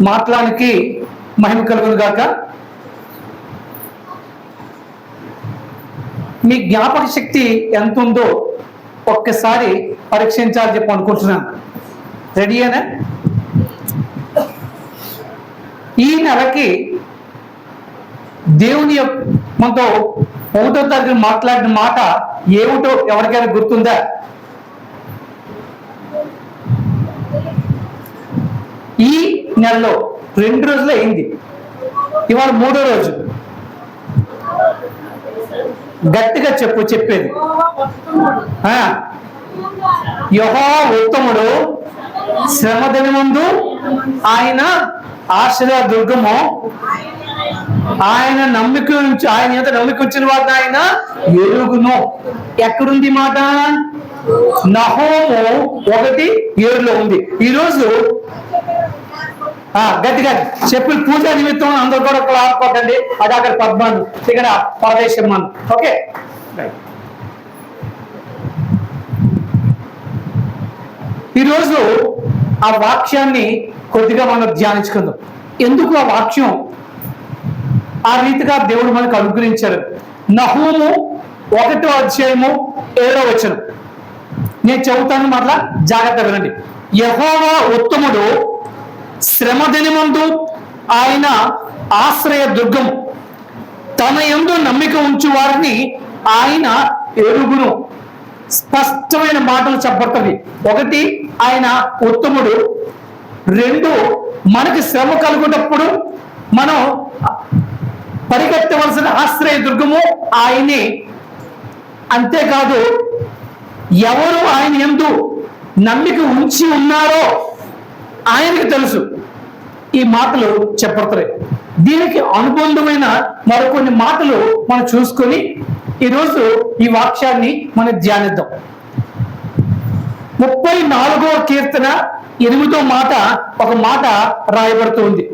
మాట్లాడానికి మహిమ కలుగును గాక. మీ జ్ఞాపక శక్తి ఎంత ఉందో ఒక్కసారి పరీక్షించాలని చెప్పి అనుకుంటున్నాను. రెడీయేనా? ఈ నెలకి దేవుని మనతో 1వ తారీఖు మాట్లాడిన మాట ఏమిటో ఎవరికైనా గుర్తుందా? ఈ నెలలో 2 రోజులు అయింది, ఇవాళ 3వ రోజు. గట్టిగా చెప్పేది యెహోవా ఉత్తముడు, శ్రమ దినమందు ఆయన ఆశ్రయ దుర్గము, ఆయన నమ్మిక ఉంచిన వారిని ఆయన ఎరుగును. ఎక్కడుంది మాట? నహూము 1:7 ఉంది. ఈరోజు గట్టిగా చెప్పి పూజ నిమిత్తం అందరూ కూడా ఒక ఆడుకోకండి. అది అక్కడ పద్మాను, ఇక్కడ పరదేశం. ఓకే, ఈరోజు ఆ వాక్యాన్ని కొద్దిగా మనం ధ్యానించుకుందాం. ఎందుకు ఆ వాక్యం ఆ రీతిగా దేవుడు మనకు అనుగ్రహించారు? నహూము 1వ అధ్యాయము 7వ వచనం నేను చెబుతాను, మరలా జాగ్రత్త వినండి. యెహోవా ఉత్తముడు, శ్రమ దినమందు ఆయన ఆశ్రయ దుర్గము, తన యందు నమ్మిక ఉంచు వారిని ఆయన ఎరుగును. స్పష్టమైన మాటలు చెప్పబడుతుంది. 1, ఆయన ఉత్తముడు. 2, మనకి శ్రమ కలుగునప్పుడు మనం పరిగెత్తవలసిన ఆశ్రయ దుర్గము ఆయనే. అంతేకాదు, ఎవరు ఆయన యందు నమ్మిక ఉంచి ఉన్నారో ఆయనకి తెలుసు. ఈ మాటలు చెప్పబడతాయి. దీనికి అనుబంధమైన మరికొన్ని మాటలు మనం చూసుకొని ఈరోజు ఈ వాక్యాన్ని మనం ధ్యానిద్దాం. 34వ కీర్తన 8వ మాట ఒక మాట రాయబడుతుంది.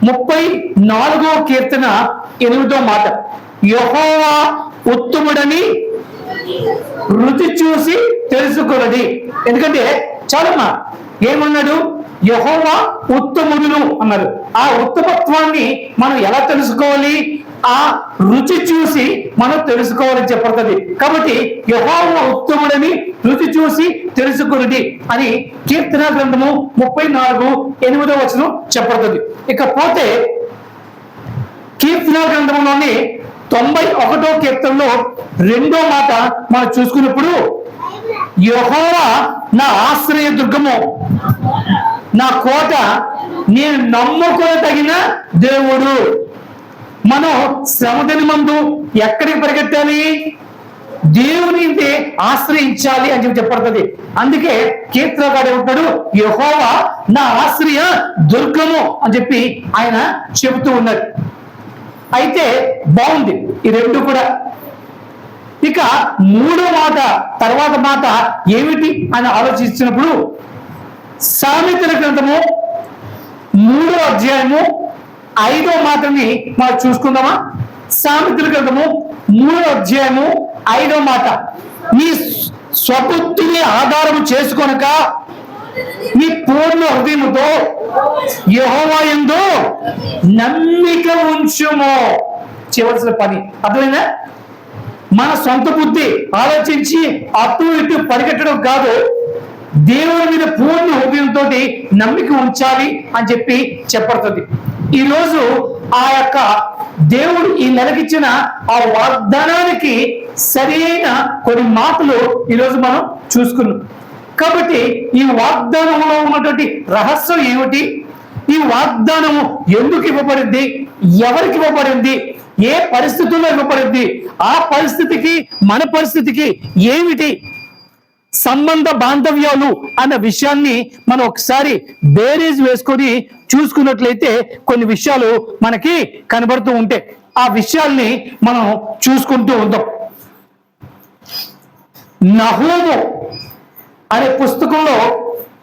34వ కీర్తన 8వ మాట, యెహోవా ఉత్తముడని రుచి చూసి తెలుసుకొనడి. ఎందుకంటే చాలమ్మా, ఏమన్నాడు? యెహోవా ఉత్తముడు అన్నారు. ఆ ఉత్తమత్వాన్ని మనం ఎలా తెలుసుకోవాలి? ఆ రుచి చూసి మనం తెలుసుకోవాలని చెప్పబడుతుంది. కాబట్టి యెహోవా ఉత్తముడని రుచి చూసి తెలుసుకొనడి అని కీర్తన గ్రంథము 34:8 వచనం చెప్పబడుతుంది. ఇకపోతే కీర్తన గ్రంథంలోని 91వ కీర్తనలో 2వ మాట మనం చూసుకున్నప్పుడు, యెహోవా నా ఆశ్రయ దుర్గము, నా కోట, నేను నమ్ముకోదగిన దేవుడు. మనం శ్రమ దినమందు ఎక్కడికి పరిగెత్తాలి? దేవుని ఆశ్రయించాలి అని చెప్పబడుతుంది. అందుకే కీర్తనకారుడు ఉంటాడు, యెహోవా నా ఆశ్రయ దుర్గము అని చెప్పి ఆయన చెబుతూ ఉన్నారు. అయితే బాగుంది ఈ 2 కూడా. ఇక 3వ మాట తర్వాత మాట ఏమిటి అని ఆలోచించినప్పుడు, సామెతల గ్రంథము 3వ అధ్యాయము 5వ మాటని మనం చూసుకుందామా? సామెతల గ్రంథము 3వ అధ్యాయము 5వ మాట, నీ స్వబుద్ధిని ఆధారము చేసుకొనక నీ పూర్ణ హృదయముతో యెహోవా యందు నమ్మిక ఉంచుము. చేయవలసిన పని అర్థమైందా? మన సొంత బుద్ధి ఆలోచించి అటు ఇటు పరిగెట్టడం కాదు, దేవుని మీద పూర్ణ హృదయంతో నమ్మిక ఉంచాలి అని చెప్పి చెప్పబడుతుంది. ఈరోజు ఆ యొక్క దేవుడు ఈ నెలకిచ్చిన ఆ వాగ్దానానికి సరైన కొన్ని మాటలు ఈరోజు మనం చూసుకున్నాం. కాబట్టి ఈ వాగ్దానంలో ఉన్నటువంటి రహస్యం ఏమిటి? ఈ వాగ్దానము ఎందుకు ఇవ్వబడింది? ఎవరికి ఇవ్వబడింది? ఏ పరిస్థితుల్లో ఇవ్వబడింది? ఆ పరిస్థితికి మన పరిస్థితికి ఏమిటి సంబంధ బాంధవ్యాలు అన్న విషయాన్ని మనం ఒకసారి బేరీజ్ వేసుకొని చూసుకున్నట్లయితే కొన్ని విషయాలు మనకి కనబడుతూ ఉంటాయి. ఆ విషయాల్ని మనం చూసుకుంటూ ఉంటాం. నహూము అనే పుస్తకంలో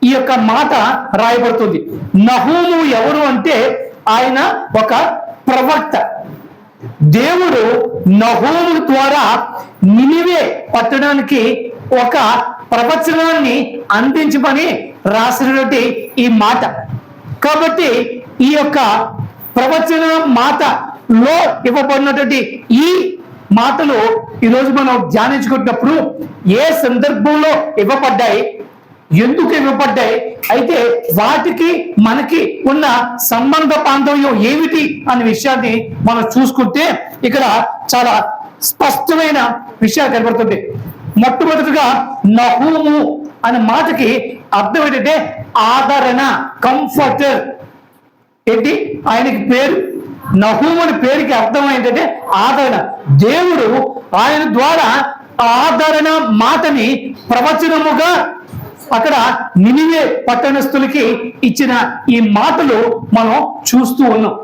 ఈ యొక్క మాట రాయబడుతుంది. నహూము ఎవరు అంటే ఆయన ఒక ప్రవక్త. దేవుడు నహూము ద్వారా నినివే పట్టణానికి ఒక ప్రవచనాన్ని అందించమని రాసినటువంటి ఈ మాట. కాబట్టి ఈ యొక్క ప్రవచన మాటలో ఇవ్వబడినటువంటి ఈ మాటలు ఈరోజు మనం ధ్యానించుకున్నప్పుడు ఏ సందర్భంలో ఇవ్వబడ్డాయి, ఎందుకు ఇవ్వబడ్డాయి, అయితే వాటికి మనకి ఉన్న సంబంధ బాంధవ్యం ఏమిటి అనే విషయాన్ని మనం చూసుకుంటే ఇక్కడ చాలా స్పష్టమైన విషయాలు కనబడుతుంది. మొట్టమొదటిగా నహూము అనే మాటకి అర్థం ఏంటంటే ఆదరణ, కంఫర్టర్. ఏంటి ఆయనకి పేరు నహూము అనే పేరుకి అర్థం ఏంటంటే ఆదరణ. దేవుడు ఆయన ద్వారా ఆదరణ మాటని ప్రవచనముగా అక్కడ నినివే పట్టణస్థులకి ఇచ్చిన ఈ మాటలు మనం చూస్తూ ఉన్నాం.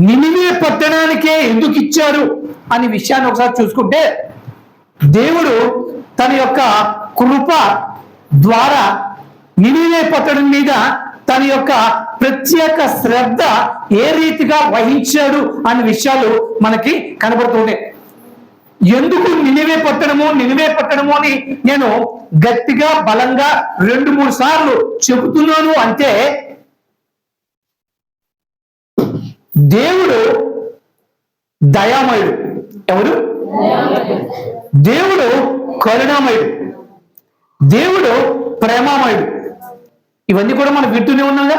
నినివే పట్టణానికే ఎందుకు ఇచ్చారు అనే విషయాన్ని ఒకసారి చూసుకుంటే, దేవుడు తన యొక్క కృప ద్వారా నినివే పట్టణం మీద తన యొక్క ప్రత్యేక శ్రద్ధ ఏ రీతిగా వహించాడు అనే విషయాలు మనకి కనబడుతున్నాయి. ఎందుకు నినివే పట్టణము అని నేను గట్టిగా బలంగా 2-3 సార్లు చెబుతున్నాను అంటే, దేవుడు దయామయుడు. ఎవరు? దేవుడు కరుణామయుడు, దేవుడు ప్రేమామయుడు. ఇవన్నీ కూడా మనం వింటూనే ఉన్నాగా.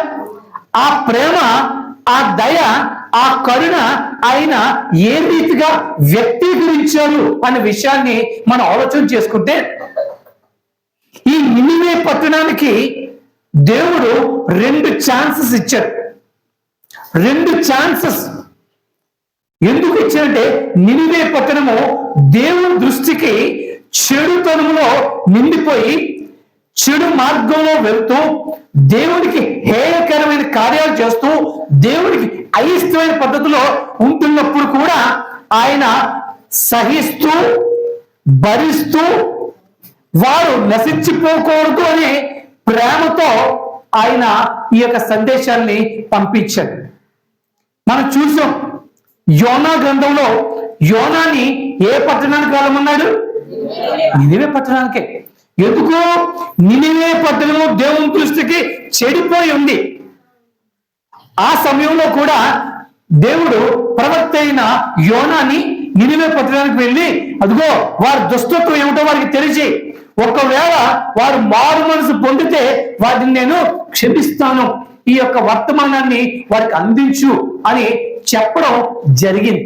ఆ ప్రేమ, ఆ దయ, ఆ కరుణ ఆయన ఏ రీతిగా వ్యక్తీకరించారు అనే విషయాన్ని మనం ఆలోచన చేసుకుంటే, ఈ నినివే పట్టణానికి దేవుడు 2 ఛాన్సెస్ ఇచ్చారు. 2 ఛాన్సెస్ ఎందుకు ఇచ్చారంటే, నినివే పట్టణము దేవుని దృష్టికి చెడుతనంలో నిండిపోయి చెడు మార్గంలో వెళ్తూ దేవునికి హేయకరమైన కార్యాలు చేస్తూ దేవునికి అయిష్టమైన పద్ధతిలో ఉంటున్నప్పుడు కూడా ఆయన సహిస్తూ భరిస్తూ వారు నశించిపోకూడదు అనే ప్రేమతో ఆయన ఈ యొక్క సందేశాన్ని పంపించాడు. మనం చూసాం యోనా గ్రంథంలో యోనాని ఏ పట్టణానికి వెళ్ళమన్నాడు? నినివే పట్టణానికే. ఎందుకు? నినివే పట్టణము దేవుని దృష్టికి చెడిపోయి ఉంది. ఆ సమయంలో కూడా దేవుడు ప్రవక్త అయిన యోనాని నినివే పట్టణానికి వెళ్ళి, అదిగో వారి దుష్టత్వం ఏమిటో వారికి తెలిసి, ఒకవేళ వారు మారు మనసు పొందితే వాటిని నేను క్షమిస్తాను, ఈ యొక్క వర్తమానాన్ని వారికి అందించు అని చెప్పడం జరిగింది.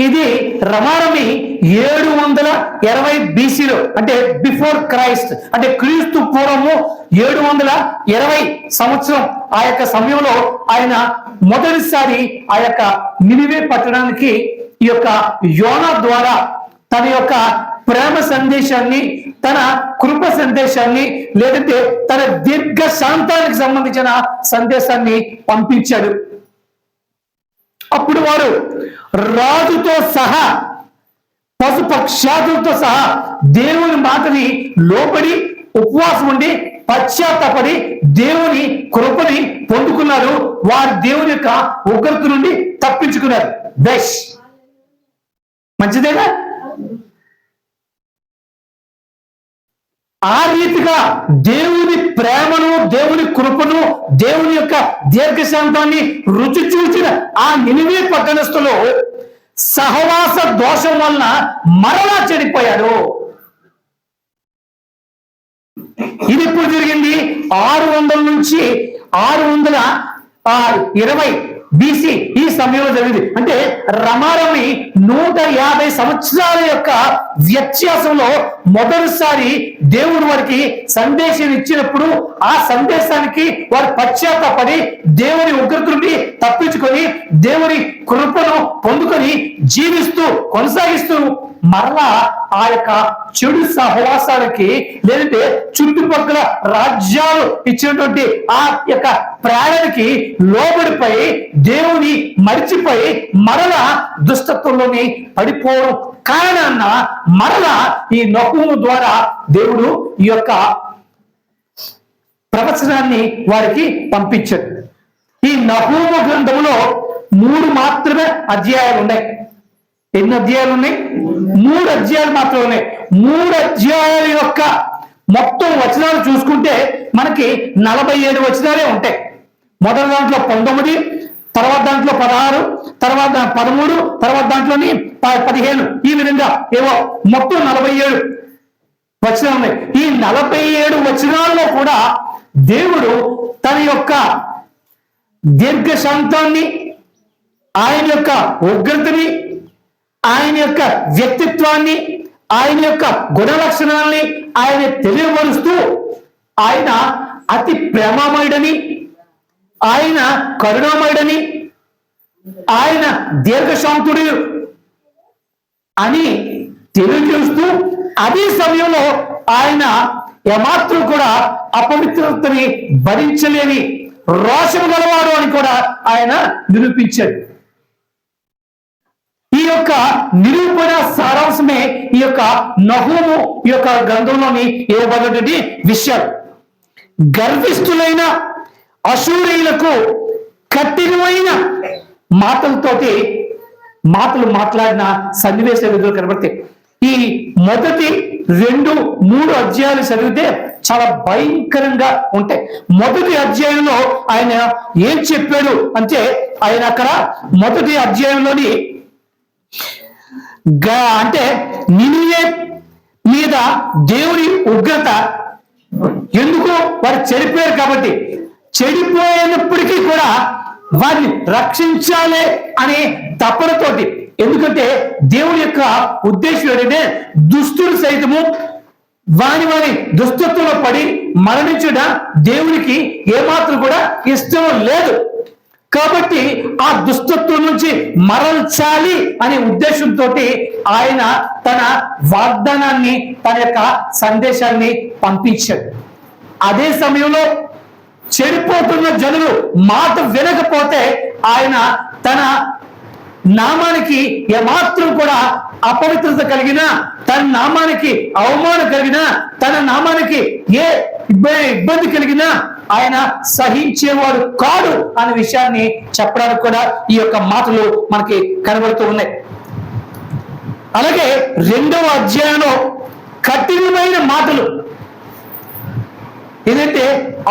ఇది రమారమి 720 BCలో, అంటే బిఫోర్ క్రైస్ట్, అంటే క్రీస్తు పూర్వము 720 సంవత్సరం. ఆ యొక్క సమయంలో ఆయన మొదటిసారి ఆ యొక్క నినివే పట్టణానికి ఈ యొక్క యోనా ద్వారా తన యొక్క ప్రేమ సందేశాన్ని, తన కృప సందేశాన్ని, లేదంటే తన దీర్ఘ శాంతానికి సంబంధించిన సందేశాన్ని పంపించాడు. అప్పుడు వారు రాజుతో సహా పశుపక్షాదులతో సహా దేవుని మాటని లోబడి ఉపవాసం ఉండి పశ్చాత్తపడి దేవుని కృపని పొందుకున్నారు. వారు దేవుని యొక్క ఉగ్రత నుండి తప్పించుకున్నారు. బెష్ మంచిదేనా? ఆ రీతిగా దేవుని ప్రేమను, దేవుని కృపను, దేవుని యొక్క దీర్ఘశాంతాన్ని రుచి చూచిన ఆ నినివే పట్టణస్థులు సహవాస దోషం వలన మరలా చెడిపోయాడు. ఇది ఎప్పుడు జరిగింది? 600 నుంచి 620 BC ఈ సమయంలో జరిగింది. అంటే రమారమి 150 సంవత్సరాల యొక్క వ్యత్యాసంలో మొదటిసారి దేవుడు వారికి సందేశం ఇచ్చినప్పుడు ఆ సందేశానికి వారు పశ్చాత్తాపడి దేవుని ఉగ్రత నుండి తప్పించుకొని దేవుని కృపను పొందుకొని జీవిస్తూ కొనసాగిస్తూ మరలా ఆ యొక్క చెడు సహవాసాలకి, లేదంటే చుట్టుపక్కల రాజ్యాలు ఇచ్చినటువంటి ఆ యొక్క ప్రేరణకి లోబడిపోయి దేవుని మరిచిపోయి మరలా దుష్టత్వంలోని పడిపోవడం కారణాన్న మరలా ఈ నహూము ద్వారా దేవుడు ఈ యొక్క ప్రవచనాన్ని వారికి పంపించాడు. ఈ నహూము గ్రంథంలో 3 మాత్రమే అధ్యాయాలు ఉన్నాయి. ఎన్ని అధ్యాయాలు ఉన్నాయి? 3 అధ్యాయాలు మాత్రమే ఉన్నాయి. 3 అధ్యాయాల యొక్క మొత్తం వచనాలు చూసుకుంటే మనకి 47 వచనాలే ఉంటాయి. మొదటి దాంట్లో 19, తర్వాత దాంట్లో 16, తర్వాత 13, తర్వాత దాంట్లోని 15, ఈ విధంగా ఏవో మొత్తం 47 వచనాలు ఉన్నాయి. ఈ 47 వచనాల్లో కూడా దేవుడు తన యొక్క దీర్ఘశాంతాన్ని, ఆయన యొక్క ఉగ్రతని, ఆయన యొక్క వ్యక్తిత్వాన్ని, ఆయన యొక్క గుణ లక్షణాలని ఆయన తెలియపరుస్తూ ఆయన అతి ప్రేమమయుడని, ఆయన కరుణామయుడని, ఆయన దీర్ఘశాంతుడు అని తెలియజేస్తూ అదే సమయంలో ఆయన ఏమాత్రం కూడా అపవిత్రతని భరించలేని రోషం గలవాడు అని కూడా ఆయన నిరూపించాడు. ఈ యొక్క నిరూపణ సారాంశమే ఈ యొక్క నహూము ఈ యొక్క గ్రంథంలోని ఇవ్వబడినటువంటి విషయాలు. గర్విష్ఠులైన అశూరీయులకు కఠినమైన మాటలు మాట్లాడిన సన్నివేశ విధులు కనబడతాయి. ఈ మొదటి 2, 3 అధ్యాయాలు చదివితే చాలా భయంకరంగా ఉంటాయి. మొదటి అధ్యాయంలో ఆయన ఏం చెప్పాడు అంటే, ఆయన అక్కడ మొదటి అధ్యాయంలోని అంటే నినివే మీద దేవుని ఉగ్రత, ఎందుకు వారు చెడిపోయారు కాబట్టి, చెడిపోయినప్పటికీ కూడా వారిని రక్షించాలి అనే తపనతోటి, ఎందుకంటే దేవుని యొక్క ఉద్దేశం ఏంటంటే దుష్టులు సైతము వారి దుష్టత్వంలో పడి మరణించడం దేవునికి ఏమాత్రం కూడా ఇష్టం లేదు. కాబట్టి ఆ దుష్టత్వం నుంచి మరల్చాలి అనే ఉద్దేశంతో ఆయన తన వాగ్దానాన్ని, తన యొక్క సందేశాన్ని పంపించాడు. అదే సమయంలో చెడిపోతున్న జనులు మాట వినకపోతే ఆయన తన నామానికి ఏమాత్రం కూడా అపవిత్రత కలిగిన, తన నామానికి అవమానం కలిగిన, తన నామానికి ఏ ఇబ్బంది కలిగినా ఆయన సహించేవాడు కాడు అనే విషయాన్ని చెప్పడానికి కూడా ఈ యొక్క మాటలు మనకి కనబడుతూ ఉన్నాయి. అలాగే 2వ అధ్యాయంలో కఠినమైన మాటలు ఏదైతే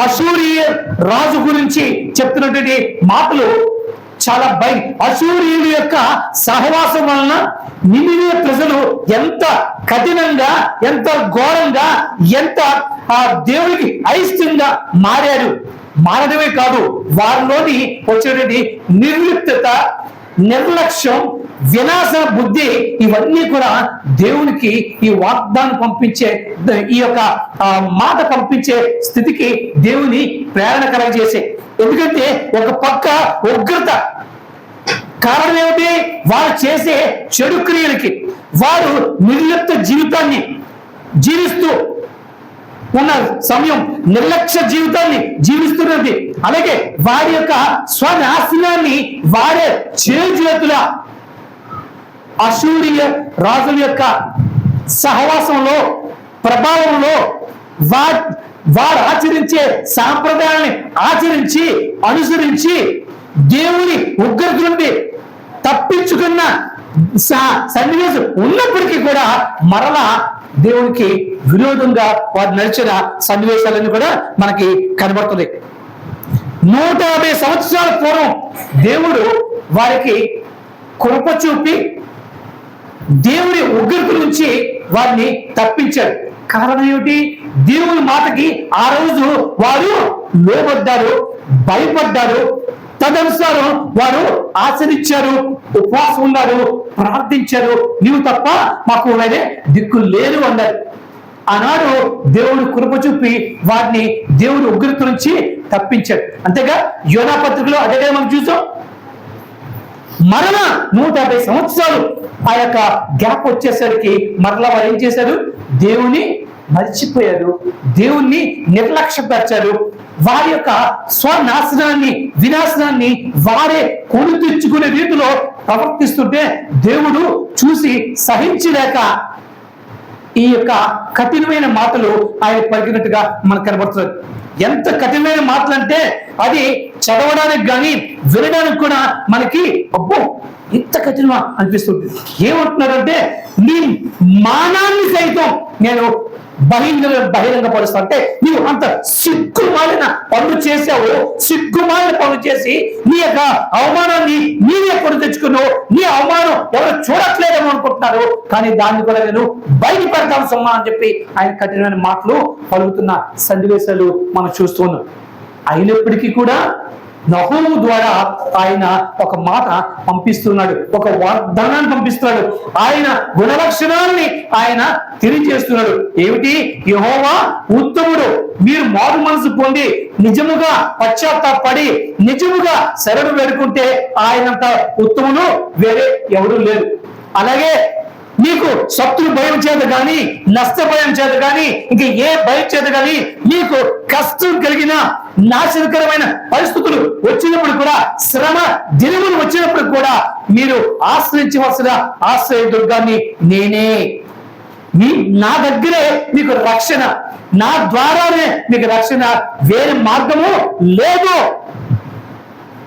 అశూరియ రాజు గురించి చెప్తున్నటువంటి మాటలు చాలా అశూరియుల యొక్క సహవాసం వలన నినివే ప్రజలు ఎంత కఠినంగా, ఎంత ఘోరంగా, ఎంత దేవునికి అయిష్టంగా మారడమే కాదు, వారిలోని వచ్చేటువంటి నిర్లిప్తత, నిర్లక్ష్యం, వినాశన బుద్ధి, ఇవన్నీ కూడా దేవునికి ఈ వాగ్దానం పంపించే, ఈ యొక్క మాట పంపించే స్థితికి దేవుని ప్రేరణ కలగజేసే. ఎందుకంటే ఒక పక్క ఉగ్రత, కారణం ఏమిటి? వారు చేసే చెడు క్రియలకి, వారు నిర్లిప్త జీవితాన్ని జీవిస్తూ ఉన్న సమయం, నిర్లక్ష్య జీవితాన్ని జీవిస్తున్నది. అలాగే వారి యొక్క స్వనాశనాన్ని వారే చేతుల అశూరియ రాజుల యొక్క సహవాసంలో, ప్రభావంలో వారు ఆచరించే సాంప్రదాయాన్ని అనుసరించి దేవుని ఉగ్రత నుండి తప్పించుకున్న సన్నివేశం ఉన్నప్పటికీ కూడా మరలా దేవునికి విరోధంగా వారు నడిచిన సన్నివేశాలన్నీ కూడా మనకి కనబడుతుంది. 150 సంవత్సరాల పూర్వం దేవుడు వారికి కృప చూపి దేవుని ఉగ్రత నుంచి వారిని తప్పించాడు. కారణం ఏమిటి? దేవుని మాటకి ఆ రోజు వారు లోబడ్డారు, భయపడ్డారు, తదనుసారం వారు ఆచరించారు, ఉపవాసం ఉన్నారు, ప్రార్థించారు. నీవు తప్ప మాకు వేరే దిక్కు లేదు అన్నారు. ఆనాడు దేవుడు కృప చూపి వారిని దేవుని ఉగ్రత నుంచి తప్పించాడు. అంతేగా యోనా పత్రికలో అదే మనం చూసాం. మరలా 150 సంవత్సరాలు ఆ యొక్క గ్యాప్ వచ్చేసరికి మరలా వారు ఏం చేశారు? దేవుని మర్చిపోయారు, దేవుణ్ణి నిర్లక్ష్యపరిచారు. వారి యొక్క స్వనాశనాన్ని, వినాశనాన్ని వారే కొని తెచ్చుకునే రీతిలో ప్రవర్తిస్తుంటే దేవుడు చూసి సహించలేక ఈ యొక్క కఠినమైన మాటలు ఆయన పలికినట్టుగా మనకు కనబడుతుంది. ఎంత కఠినమైన మాటలు అంటే అది చదవడానికి కానీ వినడానికి కూడా మనకి అబ్బో ఇంత కఠినమా అనిపిస్తుంది. ఏమంటున్నారంటే నీ మానాన్ని సైతం నేను బహిరంగపరుస్తావు అంటే నీవు అంత సిగ్గుమాలిన పనులు చేసావు. సిగ్గుమాలిన పనులు చేసి నీ యొక్క అవమానాన్ని నీవే కొని తెచ్చుకున్నావు. నీ అవమానం ఎవరు చూడట్లేదేమో అనుకుంటున్నారు, కానీ దాన్ని కూడా నేను బయటపెడతాను సుమ్మా అని చెప్పి ఆయన కఠినమైన మాటలు పలుకుతున్న సన్నివేశాలు మనం చూస్తున్నాం. అయినప్పటికీ కూడా నహూము ద్వారా ఆయన ఒక మాట పంపిస్తున్నాడు, ఒక వాగ్దానాన్ని పంపిస్తున్నాడు. ఆయన గుణలక్షణాన్ని ఆయన తెలియజేస్తున్నాడు. ఏమిటి? యెహోవా ఉత్తముడు, మీరు మారు మనసు పొంది నిజముగా పశ్చాత్తాపడి నిజముగా శరణు వేడుకుంటే ఆయనంత ఉత్తముడు వేరే ఎవరు లేరు. అలాగే నీకు శత్రు భయం చేత కానీ, నష్ట భయం చేత కానీ, ఇంక ఏ భయం చేత కానీ నీకు కష్టం కలిగిన నాశనకరమైన పరిస్థితులు వచ్చినప్పుడు కూడా, శ్రమ దినములు వచ్చినప్పుడు కూడా మీరు ఆశ్రయించవలసిన ఆశ్రయ దుర్గాన్ని నేనే. నా దగ్గరే మీకు రక్షణ, నా ద్వారానే మీకు రక్షణ, వేరే మార్గము లేదు.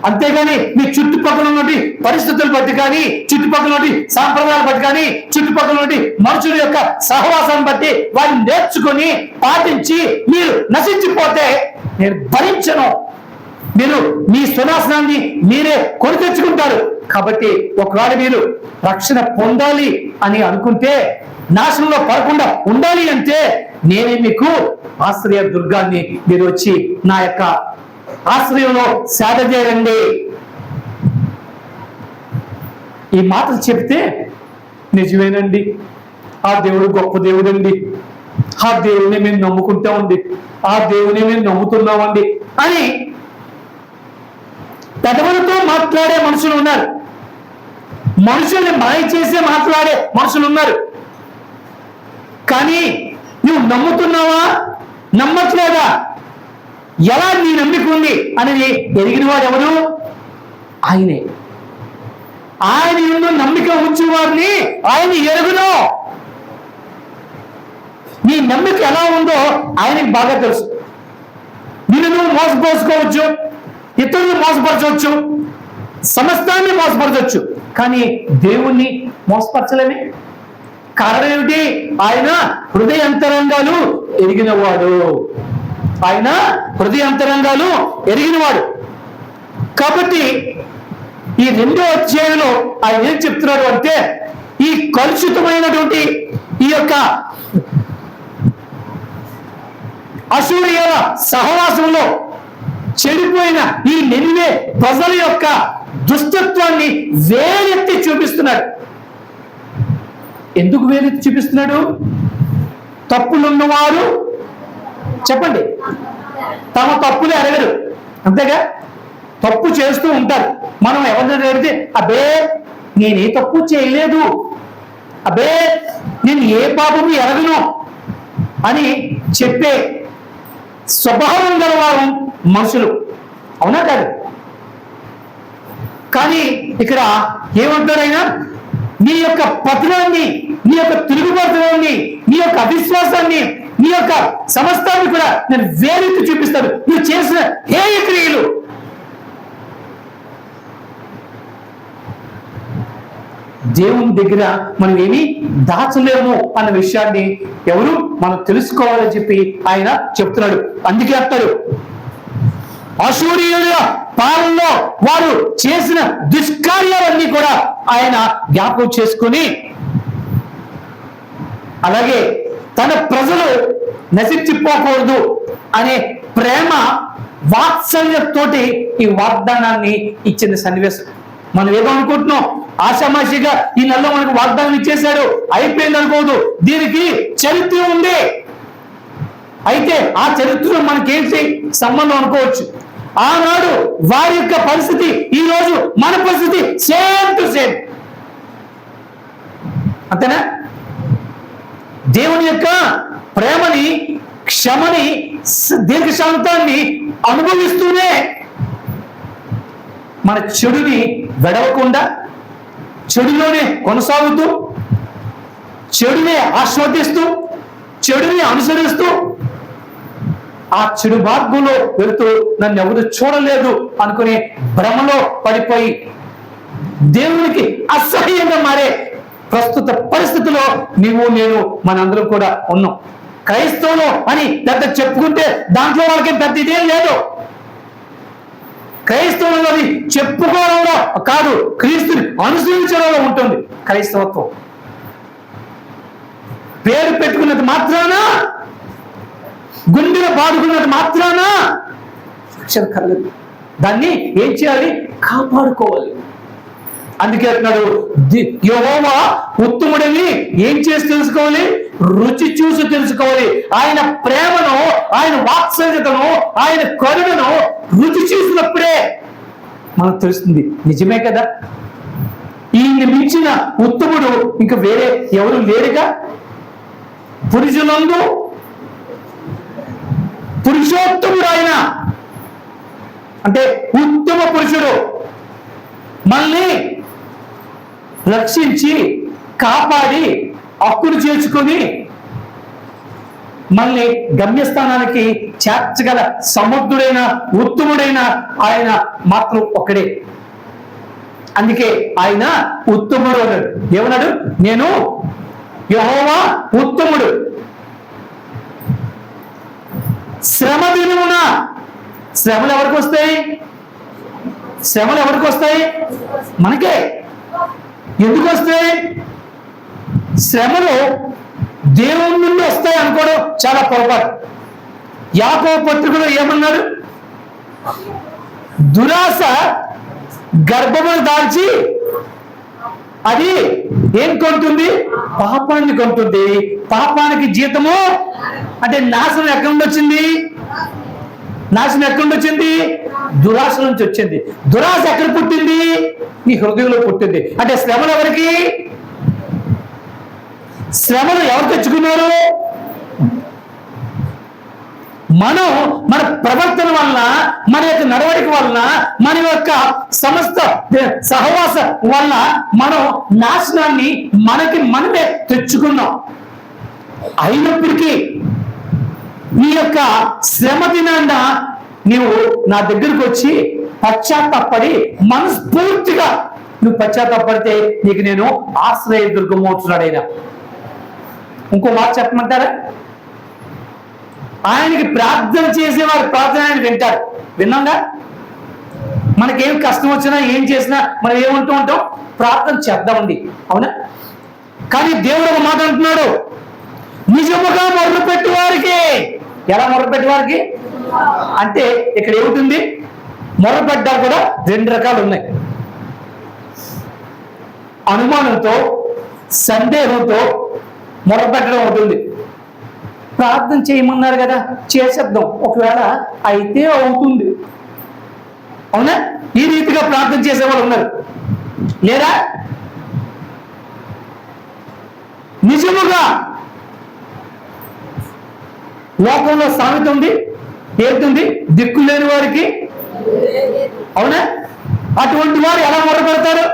అంతేగాని మీ చుట్టుపక్కల ఉన్నటి పరిస్థితులు బట్టి కానీ, చుట్టుపక్కల నుండి సాంప్రదాయాలు బట్టి కానీ, చుట్టుపక్కల నుండి మనుషుల యొక్క సహవాసాన్ని బట్టి వారిని నేర్చుకుని పాటించి మీరు నశించిపోతే నేను భరించను. మీరు మీ సునాశనాన్ని మీరే కొని తెచ్చుకుంటారు. కాబట్టి ఒకవేళ మీరు రక్షణ పొందాలి అని అనుకుంటే, నాశనంలో పడకుండా ఉండాలి అంటే నేనే మీకు ఆశ్రయ దుర్గాన్ని. మీరు వచ్చి నా యొక్క ఆశ్రయంలో సేద చేయండి. ఈ మాటలు చెప్తే నిజమేనండి, ఆ దేవుడు గొప్ప దేవుడండి, ఆ దేవుడిని మేము నమ్ముకుంటామండి, ఆ దేవుని మేము నమ్ముతున్నామండి అని పెదవులతో మాట్లాడే మనుషులు ఉన్నారు. మనుషుల్ని మాయ చేసే మాట్లాడే మనుషులు ఉన్నారు. కానీ నువ్వు నమ్ముతున్నావా, నమ్మట్లేదా, ఎలా నీ నమ్మిక ఉంది అనేది ఎరిగిన వాడు ఎవరు? ఆయనే. ఆయన ఎందు నమ్మిక ఉంచు వారిని ఆయన ఎరుగును. నీ నమ్మిక ఎలా ఉందో ఆయనకి బాగా తెలుసు. నిన్ను నువ్వు మోసపోసుకోవచ్చు, ఇతరులను మోసపరచవచ్చు, సమస్తాన్ని మోసపరచవచ్చు, కానీ దేవుణ్ణి మోసపరచలేమే. కారణం ఏమిటి? ఆయన హృదయాంతరంగాలు ఎరిగినవాడు. ఆయన హృదయాంతరంగాలు ఎరిగినవాడు. కాబట్టి ఈ 2వ అధ్యాయంలో ఆయన ఏం చెప్తున్నాడు అంటే, ఈ కలుషితమైనటువంటి ఈ యొక్క అశూరియుల సహవాసంలో చెడిపోయిన ఈ నినివే ప్రజల యొక్క దుష్టత్వాన్ని వేలెత్తి చూపిస్తున్నాడు. ఎందుకు వేలెత్తి చూపిస్తున్నాడు? తప్పులున్నవారు చెప్పండి, తమ తప్పులే అడగరు, అంతేగా? తప్పు చేస్తూ ఉంటారు. మనం ఎవరిని అడిగితే అబ్బే నేనే తప్పు చేయలేదు, అబ్బే నేను ఏ పాపము ఎరగను అని చెప్పే స్వభావం గలవారు మనుషులు, అవునా కాదు? కానీ ఇక్కడ ఏమంటారైనా, నీ యొక్క పతనాన్ని, నీ యొక్క తిరుగుబాటుని, నీ యొక్క అవిశ్వాసాన్ని, నీ యొక్క సమస్తాన్ని కూడా నేను వేరెత్తి చూపిస్తాను. నువ్వు చేసిన హేయ క్రియలు. దేవుని దగ్గర మనం ఏమి దాచలేము అన్న విషయాన్ని ఎవరు మనం తెలుసుకోవాలని చెప్పి ఆయన చెప్తున్నాడు. అందుకే అంటాడు, అశూరియుల పాలనలో వారు చేసిన దుష్కార్యాలన్నీ కూడా ఆయన జ్ఞాపకం చేసుకుని, అలాగే తన ప్రజలు నశించిపోకూడదు అనే ప్రేమ వాత్సల్యంతోటి ఈ వాగ్దానాన్ని ఇచ్చిన సన్నివేశం. మనం ఏదో అనుకుంటున్నాం, ఆషామాషిగా ఈ నెలలో మనకు వాగ్దానం ఇచ్చేశాడు, అయిపోయింది అనుకోదు. దీనికి చరిత్ర ఉంది. అయితే ఆ చరిత్రలో మనకేంటి సంబంధం అనుకోవచ్చు. ఆనాడు వారి యొక్క పరిస్థితి, ఈ రోజు మన పరిస్థితి సేమ్ టు సేమ్, అంతేనా? దేవుని యొక్క ప్రేమని, క్షమని, దీర్ఘశాంతాన్ని అనుభవిస్తూనే మన చెడుని వెడవకుండా, చెడులోనే కొనసాగుతూ, చెడునే ఆస్వాదిస్తూ, చెడుని అనుసరిస్తూ, ఆ చెడు మార్గంలో వెళుతూ నన్ను ఎవరు చూడలేదు అనుకునే భ్రమలో పడిపోయి దేవునికి అసహ్యంగా మారే ప్రస్తుత పరిస్థితిలో నీవు నేను మనందరం కూడా ఉన్నాం. క్రైస్తవులు అని పెద్ద చెప్పుకుంటే దాంట్లో వాళ్ళకి పెద్ద ఇదేం లేదు. క్రైస్తవులు అని చెప్పుకోవడంలో కాదు, క్రీస్తుని అనుసరించడంలో ఉంటుంది క్రైస్తవత్వం. పేరు పెట్టుకున్నది మాత్రాన, గుండెలో పాడుకున్నది మాత్రాన రక్షణ కలగదు. దాన్ని ఏం చేయాలి? కాపాడుకోవాలి. అందుకే అంటున్నాడు, యెహోవా ఉత్తముడని ఏం చేసి తెలుసుకోవాలి? రుచి చూసి తెలుసుకోవాలి. ఆయన ప్రేమను, ఆయన వాత్సల్యతను, ఆయన కరుణను రుచి చూసినప్పుడే మనకు తెలుస్తుంది. నిజమే కదా, ఈయన మించిన ఉత్తముడు ఇంకా వేరే ఎవరు లేరుగా. పురుషులందు పురుషోత్తముడు ఆయన, అంటే ఉత్తమ పురుషుడు. మనల్ని రక్షించి కాపాడి హక్కును చేర్చుకొని మళ్ళీ గమ్యస్థానానికి చేర్చగల సముద్రుడైన ఉత్తముడైన ఆయన మాత్రం ఒక్కడే. అందుకే ఆయన ఉత్తముడు అన్నాడు. ఏమన్నాడు? నేను యెహోవా ఉత్తముడు. శ్రమ దినమున, శ్రమలు ఎవరికి వస్తాయి? శ్రమలు ఎవరికి వస్తాయి? మనకే. ఎందుకు వస్తాయి? శ్రమలు దేవుని నుండి వస్తాయి అనుకోవడం చాలా పొరపాటు. యాకోబు పత్రికలో ఏమన్నాడు? దురాశ గర్భమును దాల్చి అది ఏం కొంటుంది? పాపాన్ని కొంటుంది. పాపానికి జీతము అంటే నాశనం ఎక్కడి నుండి వచ్చింది? నాశనం ఎక్కడి నుండి వచ్చింది? దురాశ నుంచి వచ్చింది. దురాశ ఎక్కడ పుట్టింది? నీ హృదయంలో పుట్టింది. అంటే శ్రమలు ఎవరికి? శ్రమలు ఎవరు తెచ్చుకున్నారు? మనం మన ప్రవర్తన వలన, మన యొక్క నడవడిక వలన, మన యొక్క సమస్త సహవాస వలన మనం నాశనాన్ని మనకి మనమే తెచ్చుకున్నాం. అయినప్పటికీ నీ యొక్క శ్రమ దినాన్న నీవు నా దగ్గరకు వచ్చి పశ్చాత్తాపడి మనస్ఫూర్తిగా నువ్వు పశ్చాత్తాపడితే నీకు నేను ఆశ్రయ దుర్గము అవుతున్నాడు ఆయన. ఇంకో మాట చెప్పమంటారా? ఆయనకి ప్రార్థన చేసేవారు ప్రార్థన ఆయన వింటారు. విన్నాగా, మనకేం కష్టం వచ్చినా ఏం చేసినా మనం ఏమంటూ ఉంటాం? ప్రార్థన చేద్దామండి, అవునా? కానీ దేవుడు ఒక మాట అంటున్నాడు, నిజముగా మొర్రపెట్టు వారికి. ఎలా మొర్రపెట్టు వారికి అంటే ఇక్కడ ఏమిటి? మొర్రపెట్టా కూడా రెండు రకాలు ఉన్నాయి. అనుమానంతో, సందేహంతో మొర్రపెట్టడం అవుతుంది. ప్రార్థన చేయమన్నారు కదా, చేసేద్దాం, ఒకవేళ అయితే అవుతుంది, అవునా? ఈ రీతిగా ప్రార్థన చేసేవాళ్ళు ఉన్నారు. లేదా నిజముగా లోకంలో సామెత ఉంది, ఏంటుంది? దిక్కు లేని వారికి, అవునా? అటువంటి వారు ఎలా మొరపెడతారు?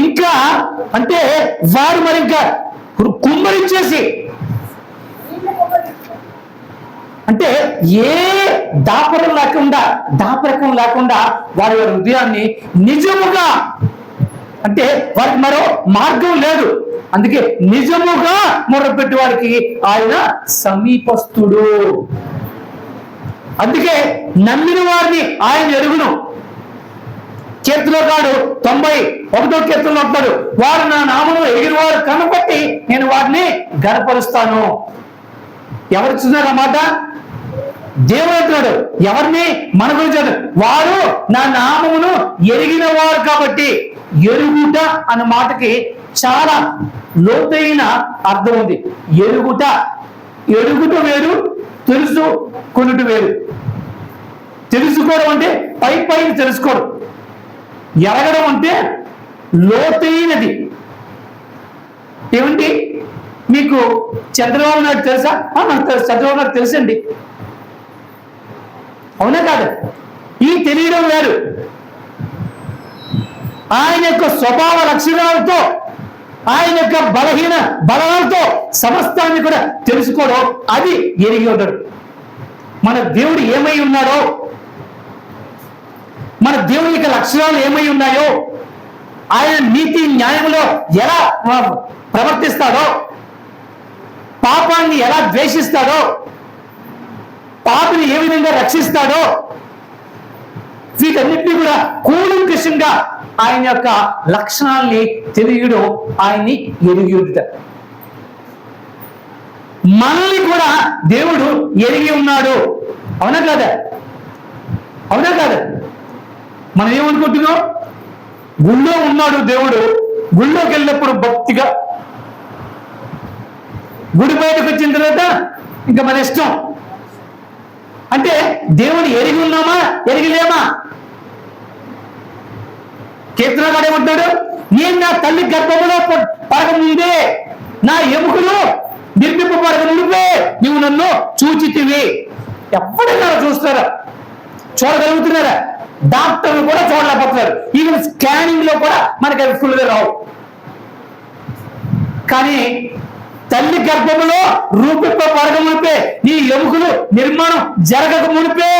ఇంకా అంటే వారు మరి ఇంకా కుమ్మరించేసి, అంటే ఏ దాపరకం లేకుండా వారి హృదయాన్ని నిజముగా, అంటే వారికి మరో మార్గం లేదు, అందుకే నిజముగా మొరపెట్టి వారికి ఆయన సమీపస్తుడు. అందుకే నమ్మిన వారిని ఆయన ఎరుగును. కీర్తనకారుడు 91వ కీర్తనలో అంటాడు, వారు నా నామమును ఎరిగిన వారు కనబట్టి నేను వారిని గణపరుస్తాను. ఎవరు చూస్తున్నారు అన్నమాట? దేవుడు అంటున్నాడు. ఎవరిని? మన గురించి. వారు నా నామమును ఎరిగిన వారు కాబట్టి. ఎరుగుట అన్న మాటకి చాలా లోతైన అర్థం ఉంది. ఎరుగుట వేరు, తెలుసుకొనుట వేరు. తెలుసుకోవడం అంటే పై తెలుసుకోవడం, ఎరగడం అంటే లోతైనది. ఏమండి, మీకు చంద్రబాబు నాయుడు తెలుసా? నాకు తెలుసు, చంద్రబాబు నాయుడు తెలుసండి, అవునా కాదు? ఈ తెలియడం వేరు. ఆయన యొక్క స్వభావ లక్షణాలతో, ఆయన యొక్క బలహీన బలాలతో సమస్తాన్ని కూడా తెలుసుకోవడం, అది ఎరిగి ఉంటాడు. మన దేవుడు ఏమై ఉన్నాడో, మన దేవుని యొక్క లక్షణాలు ఏమై ఉన్నాయో, ఆయన నీతి న్యాయంలో ఎలా ప్రవర్తిస్తాడో, పాపాన్ని ఎలా ద్వేషిస్తాడో, పాపిని ఏ విధంగా రక్షిస్తాడో, వీటన్నిటినీ కూడా కూలంకషంగా ఆయన యొక్క లక్షణాలని తెలియడం ఆయన్ని ఎరిగి ఉంట. మనల్ని కూడా దేవుడు ఎరిగి ఉన్నాడు. అవునా కాదా? అవునా కాదా? మనం ఏమనుకుంటున్నాం? గుళ్ళో ఉన్నాడు దేవుడు, గుళ్ళోకి వెళ్ళినప్పుడు భక్తిగా, గుడి బయటకు వచ్చిన తర్వాత ఇంకా మన ఇష్టం. అంటే దేవుడు ఎరిగి ఉన్నామా, ఎరిగిలేమా? కీర్తనగాడు ఏమంటాడు? నేను నా తల్లి గర్భంలో పడకముందే, నా ఎముకలు నిర్మింపబడక ముందే నువ్వు నన్ను చూచితివి. ఎప్పుడైనా చూస్తారా? చూడగలుగుతున్నారా? డాక్టర్లు కూడా చూడలేకపోతున్నారు. ఈవెన్ స్కానింగ్ లో కూడా మనకి అవి ఫుల్గా రావు. కానీ తల్లి గర్భములో రూపింపబడక మునిపే, నీ ఎముకలు నిర్మాణం జరగక మునిపే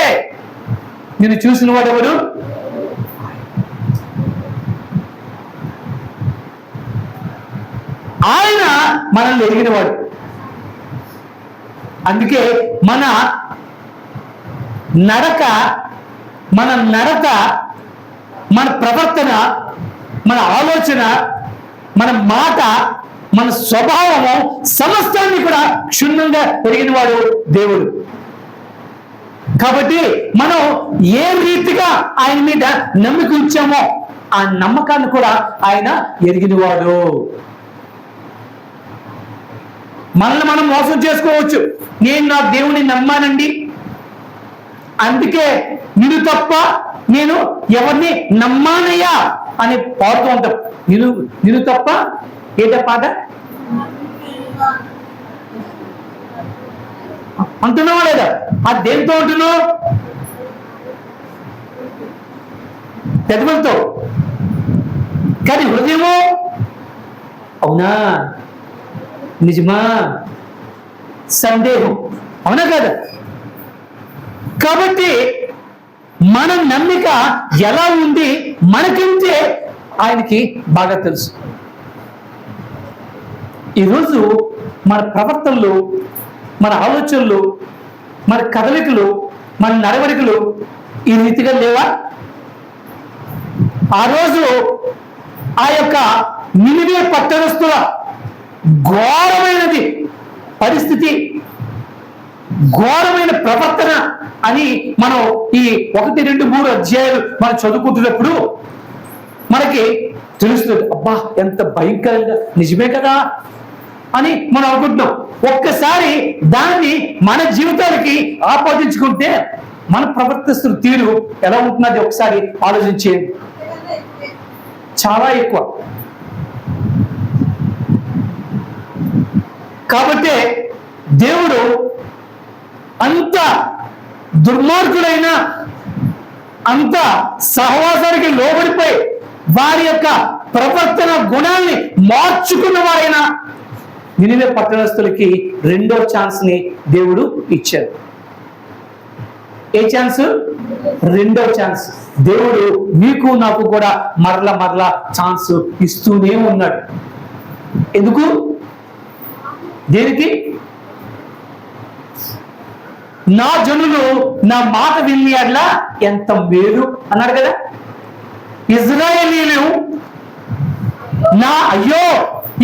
నేను చూసిన వాడు ఎవరు? ఆయన మనల్ని ఎరిగినవాడు. అందుకే మన నడక, మన ప్రవర్తన, మన ఆలోచన, మన మాట, మన స్వభావము సమస్తాన్ని కూడా క్షుణ్ణంగా ఎరిగినవాడు దేవుడు. కాబట్టి మనం ఏ రీతిగా ఆయన మీద నమ్మిక ఉంచామో ఆ నమ్మకాన్ని కూడా ఆయన ఎరిగినవాడు. మనల్ని మనం మోసం చేసుకోవచ్చు. నేను నా దేవుని నమ్మానండి, అందుకే నిన్ను తప్ప నేను ఎవరిని నమ్మానయ్యా అని పాడుతూ ఉంటాం. నిన్ను తప్ప ఏట పాట అంటున్నావా లేదా? ఆ దేంతో అంటున్నావు? పెదవులతో. కానీ హృదయము అవునా, నిజమా, సందేహం. అవునా కదా? కాబట్టి మన నమ్మిక ఎలా ఉంది మనకంటే ఆయనకి బాగా తెలుసు. ఈరోజు మన ప్రవర్తనలు, మన ఆలోచనలు, మన కదలికలు, మన నడవడికలు ఈ రీతిగా లేవా? ఆ రోజు ఆ యొక్క నినివే పట్టణస్థుల ఘోరమైనది పరిస్థితి, ఘోరమైన ప్రవర్తన అని మనం ఈ 1, 2, 3 అధ్యాయాలు మనం చదువుకుంటున్నప్పుడు మనకి తెలుస్తుంది. అబ్బా ఎంత భయంకరంగా, నిజమే కదా అని మనం అనుకుంటున్నాం. ఒక్కసారి దాన్ని మన జీవితానికి ఆపాదించుకుంటే మన ప్రవర్తిస్తున్న తీరు ఎలా ఉంటున్నది ఒకసారి ఆలోచించేయండి. చాలా ఎక్కువ. కాబట్టి దేవుడు అంత దుర్మార్గుడైన, అంత సహవాసానికి లోబడిపోయి వారి యొక్క ప్రవర్తన గుణాన్ని మార్చుకున్న వారైన నినివే పట్టణస్థులకి 2వ ఛాన్స్ ని దేవుడు ఇచ్చాడు. ఏ ఛాన్స్? 2వ ఛాన్స్. దేవుడు మీకు నాకు కూడా మరల ఛాన్స్ ఇస్తూనే ఉన్నాడు. ఎందుకు? దేనికి? నా జనులు నా మాట విని అట్లా ఎంత మేలు అన్నాడు కదా. ఇజ్రాయేలీలు అయ్యో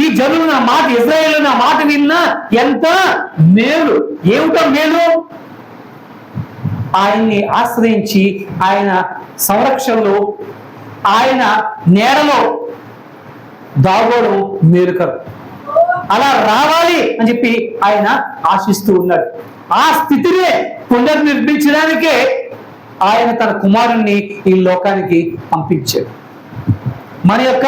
ఈ జనులు నా మాట, ఇజ్రాయేలు నా మాట విన్నా ఎంత మేలు. ఏమిటో మేలు? ఆయన్ని ఆశ్రయించి ఆయన సంరక్షణలో, ఆయన నేరలో దాగోవడం మేలు కదా. అలా రావాలి అని చెప్పి ఆయన ఆశిస్తూ ఉన్నాడు. ఆ స్థితినే పునర్నిర్మించడానికే ఆయన తన కుమారుణ్ణి ఈ లోకానికి పంపించాడు. మన యొక్క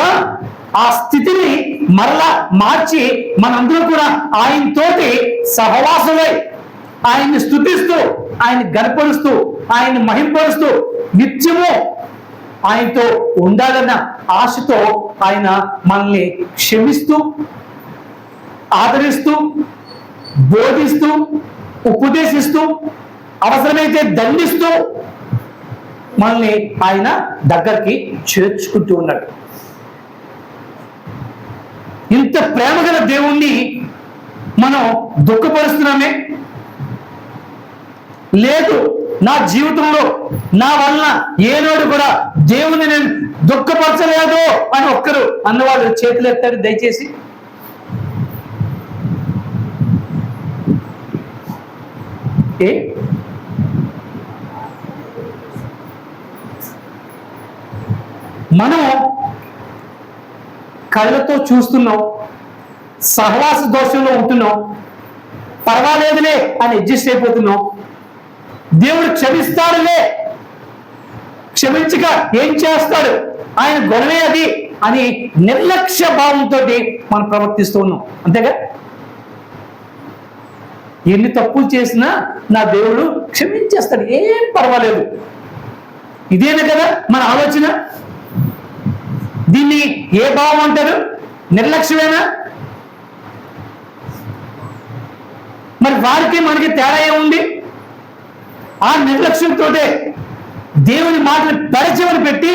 ఆ స్థితిని మరలా మార్చి మనందరూ కూడా ఆయనతోటి సహవాసులై ఆయన్ని స్తుతిస్తూ, ఆయన్ని గణపరుస్తూ, ఆయన్ని మహింపరుస్తూ నిత్యము ఆయనతో ఉండాలన్న ఆశతో ఆయన మనల్ని క్షమిస్తూ, ఆదరిస్తూ, బోధిస్తూ, ఉపదేశిస్తూ, అవసరమైతే దండిస్తూ మనల్ని ఆయన దగ్గరికి చేర్చుకుంటూ ఉన్నాడు. ఇంత ప్రేమ గల దేవుణ్ణి మనం దుఃఖపరుస్తున్నామే? లేదు, నా జీవితంలో నా వలన ఏనాడు కూడా దేవుని నేను దుఃఖపరచలేదు అని ఒక్కరు అన్నవాళ్ళు చేతులు ఎత్తారు దయచేసి. మనం కళ్ళతో చూస్తున్నాం, సహవాస దోషంలో ఉంటున్నాం, పర్వాలేదులే అని అడ్జస్ట్ అయిపోతున్నాం. దేవుడు క్షమిస్తాడులే, క్షమించక ఏం చేస్తాడు, ఆయన గొడవే అది అని నిర్లక్ష్య భావంతో మనం ప్రవర్తిస్తూ ఉన్నాం. అంతేగా? ఎన్ని తప్పులు చేసినా నా దేవుడు క్షమించేస్తాడు, ఏం పర్వాలేదు. ఇదేనా కదా మన ఆలోచన? దీన్ని ఏ భావం అంటారు? నిర్లక్ష్యమేనా? మరి వారికి మనకి తేడా ఏముంది? ఆ నిర్లక్ష్యంతో దేవుని మాటలు పరిచయం పెట్టి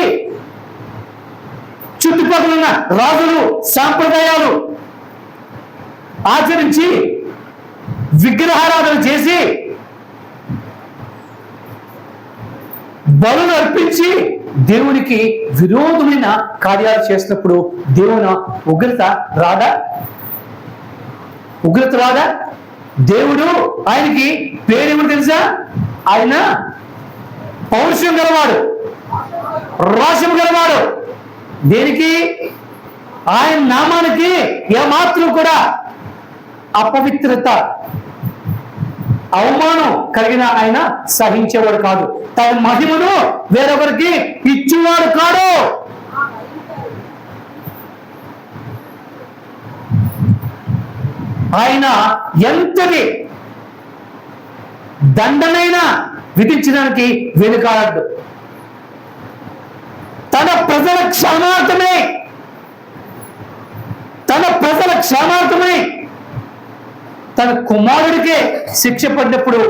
చుట్టుపక్కల ఉన్న రాజులు సాంప్రదాయాలు ఆచరించి విగ్రహారాధన చేసి బలులు అర్పించి దేవునికి విరోధమైన కార్యాలు చేసినప్పుడు దేవుని ఉగ్రత రాదా? ఉగ్రత రాదా? దేవుడు, ఆయనకి పేరేమో తెలుసా? ఆయన పౌరుషం గలవాడు, రోషం గలవాడు. దేనికి? ఆయన నామానికి ఏమాత్రం కూడా అపవిత్రత, అవమానం కలిగిన ఆయన సహించేవాడు కాదు. తన మహిమను వేరొకరికి ఇచ్చేవాడు కాడు. ఆయన ఎంతటి దండనైనా విధించడానికి వెనుకాడద్దు. తన ప్రజల క్షేమార్థమే, తన కుమారుడికే శిక్ష పడినప్పుడు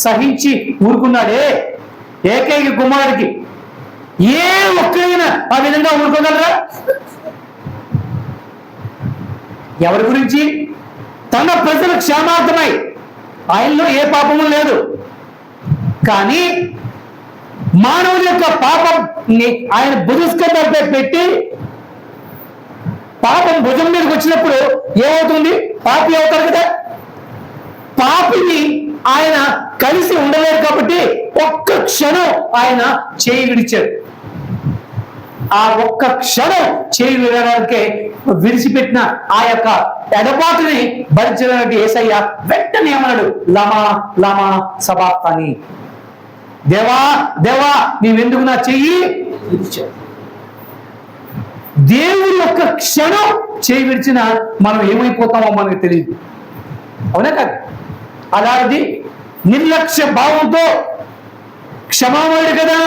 సహించి ఊరుకున్నాడే. ఏకైక కుమారుడికి ఏ ఒక్కరైనా ఆ విధంగా ఊరుకోగలరా? ఎవరి గురించి? తన ప్రజల క్షేమార్థమై. ఆయనలో ఏ పాపము లేదు, కానీ మానవుని యొక్క పాపంని ఆయన భుజస్కంధాలపై పెట్టి పాపం భుజం మీదకి వచ్చినప్పుడు ఏమవుతుంది? పాపి అవుతారు కదా. పాపిని ఆయన కలిసి ఉండలేరు కాబట్టి ఒక్క క్షణం ఆయన చేయి విడిచాడు. ఆ ఒక్క క్షణం చేయి విడడానికే విడిచిపెట్టిన ఆ యొక్క ఎడబాటుని భరించడానికి యేసయ్య వెంటనే ఏమన్నాడు? లమా లమా సబాక్తాని, దేవా దేవా నీవెందుకు నా చెయ్యి విడిచావు? దేవుడి యొక్క క్షణం చేయి విడిచిన మనం ఏమైపోతామో మనకు తెలియదు. అవునా కాదు? అలాంటిది నిర్లక్ష్య భావంతో క్షమావాడు కదా,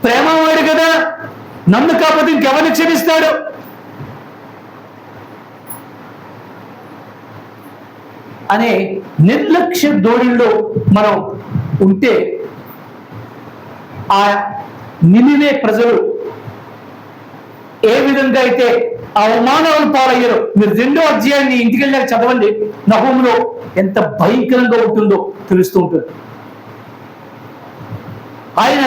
ప్రేమవాడు కదా, నన్ను కాకపోతే ఇంకెవరిని క్షమిస్తాడు అనే నిర్లక్ష్య ధోరణిలో మనం ఉంటే ఆ నినివే ప్రజలు ఏ విధంగా అయితే అవమానాలు పాలయ్యారో, మీరు 2వ అధ్యాయాన్ని ఇంటికి వెళ్ళాక చదవండి. నహూములో ఎంత భయంకరంగా ఉంటుందో తెలుస్తూ ఉంటుంది. ఆయన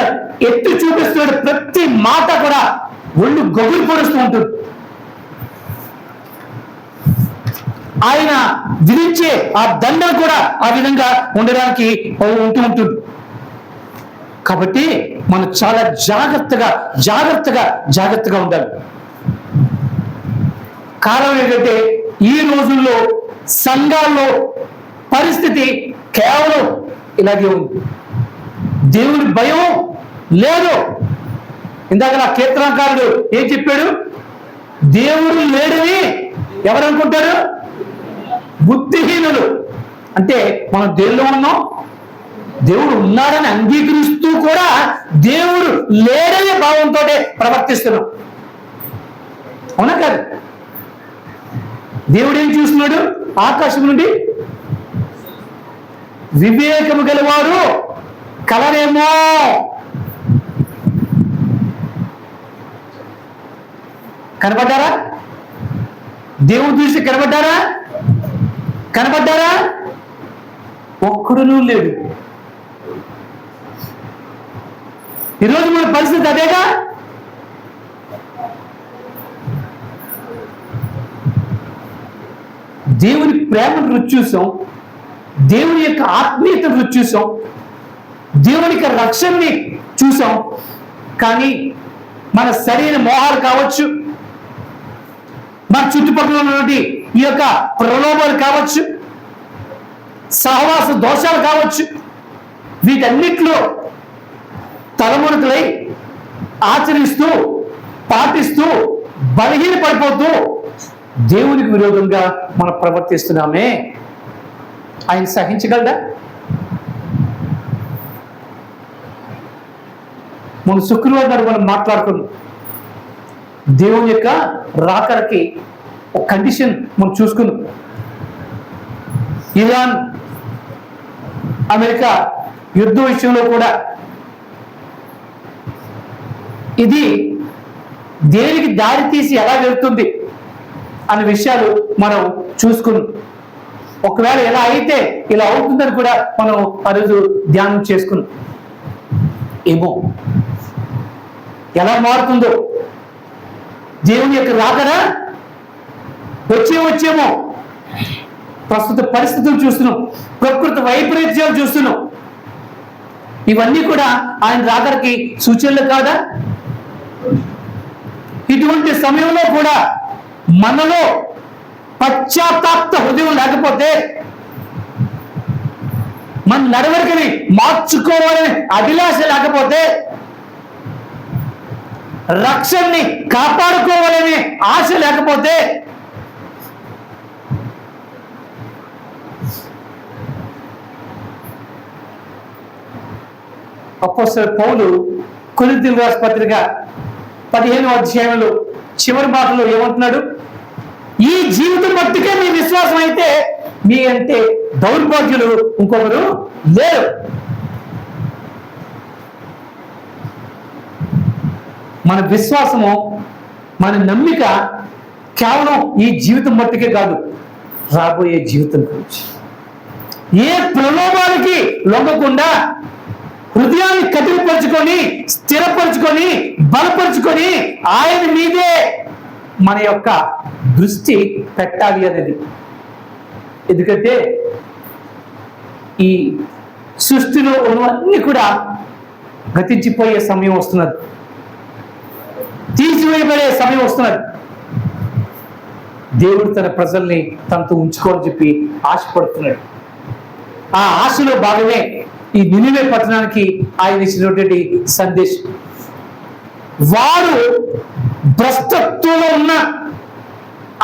ఎత్తి చూపిస్తున్నాడు, ప్రతి మాట కూడా ఒళ్ళు గొగులు పొడుస్తూ ఉంటుంది. ఆయన విధించే ఆ దండం కూడా ఆ విధంగా ఉండడానికి ఉంటుంది. కాబట్టి మనం చాలా జాగ్రత్తగా ఉండాలి. కారణం ఏంటంటే ఈ రోజుల్లో సంఘాల్లో పరిస్థితి కేవలం ఇలాగే ఉంది. దేవుని భయం లేదు. ఇందాక నా కీర్తనకారుడు ఏం చెప్పాడు? దేవుడు లేడని ఎవరు అనుకుంటారు? బుద్ధిహీనులు. అంటే మనం దేవుల్లో ఉన్నాం, దేవుడు ఉన్నాడని అంగీకరిస్తూ కూడా దేవుడు లేడనే భావంతో ప్రవర్తిస్తున్నాం. అవునా కాదు? దేవుడు ఏం చూస్తున్నాడు? ఆకాశం నుండి వివేకము గలవారు కలరేమో. కనబడ్డారా? దేవుడు చూసి కనబడ్డారా? కనబడ్డారా? ఒక్కడునూ లేడు. ఈరోజు మన పరిస్థితి అదేగా. దేవుని ప్రేమను రుచి చూసాం, దేవుని యొక్క ఆత్మీయతను రుచి చూసాం, దేవుని యొక్క రక్షణని చూసాం. కానీ మన శరీర మోహాలు కావచ్చు, మన చుట్టుపక్కల ఉన్నటువంటి ఈ యొక్క ప్రలోభాలు కావచ్చు, సహవాస దోషాలు కావచ్చు, వీటన్నిటిలో తలమునకలై ఆచరిస్తూ పాటిస్తూ బలహీనపడిపోతూ దేవునికి విరోధంగా మనం ప్రవర్తిస్తున్నామే. ఆయన సహించగలడా? మన శుక్రవారం నాడు మనం మాట్లాడుకున్నాం. దేవుని యొక్క రాకడకి ఒక కండిషన్ మనం చూసుకున్నాం. ఇరాన్ అమెరికా యుద్ధం విషయంలో కూడా ఇది దేనికి దారి తీసి ఎలా వెళ్తుంది అనే విషయాలు మనం చూసుకున్నాం. ఒకవేళ ఎలా అయితే ఇలా అవుతుందని కూడా మనం ఆ రోజు ధ్యానం చేసుకున్నాం. ఏమో ఎలా మారుతుందో దేవుని యొక్క రాకడ వచ్చేమో. ప్రస్తుత పరిస్థితులు చూస్తున్నాం, ప్రకృతి వైపరీత్యాలు చూస్తున్నాం. ఇవన్నీ కూడా ఆయన రాకడకి సూచనలు కాదా? ఇటువంటి సమయంలో కూడా మనలో పశ్చాత్తాప హృదయం లేకపోతే, మన నడవడికని మార్చుకోవాలని అభిలాష లేకపోతే, రక్షణని కాపాడుకోవాలనే ఆశ లేకపోతే, అపోస్తలుడైన పౌలు కొరింథీయులకు రాసిన పత్రిక 15వ అధ్యాయంలో చివరి మాటలో ఏమంటున్నాడు? ఈ జీవితం మట్టుకే మీ విశ్వాసం అయితే మీ అంటే దౌర్భాగ్యులు ఇంకొకరు లేరు. మన విశ్వాసము, మన నమ్మిక కేవలం ఈ జీవితం మట్టుకే కాదు, రాబోయే జీవితం గురించి. ఏ ప్రలోభానికి లొంగకుండా హృదయాన్ని కఠినపరుచుకొని, స్థిరపరుచుకొని, బలపరుచుకొని ఆయన మీదే మన యొక్క దృష్టి పెట్టాలి అనేది. ఎందుకంటే ఈ సృష్టిలో ఉన్నవన్నీ కూడా గతించిపోయే సమయం వస్తున్నది, తీసివేయబడే సమయం వస్తున్నది. దేవుడు తన ప్రజల్ని తనతో ఉంచుకోవాలని చెప్పి ఆశపడుతున్నాడు. ఆ ఆశలో భాగమే ఈ నినివే పట్టణానికి ఆయన ఇచ్చినటువంటి సందేశం. వారు భ్రష్టత్వంలో ఉన్న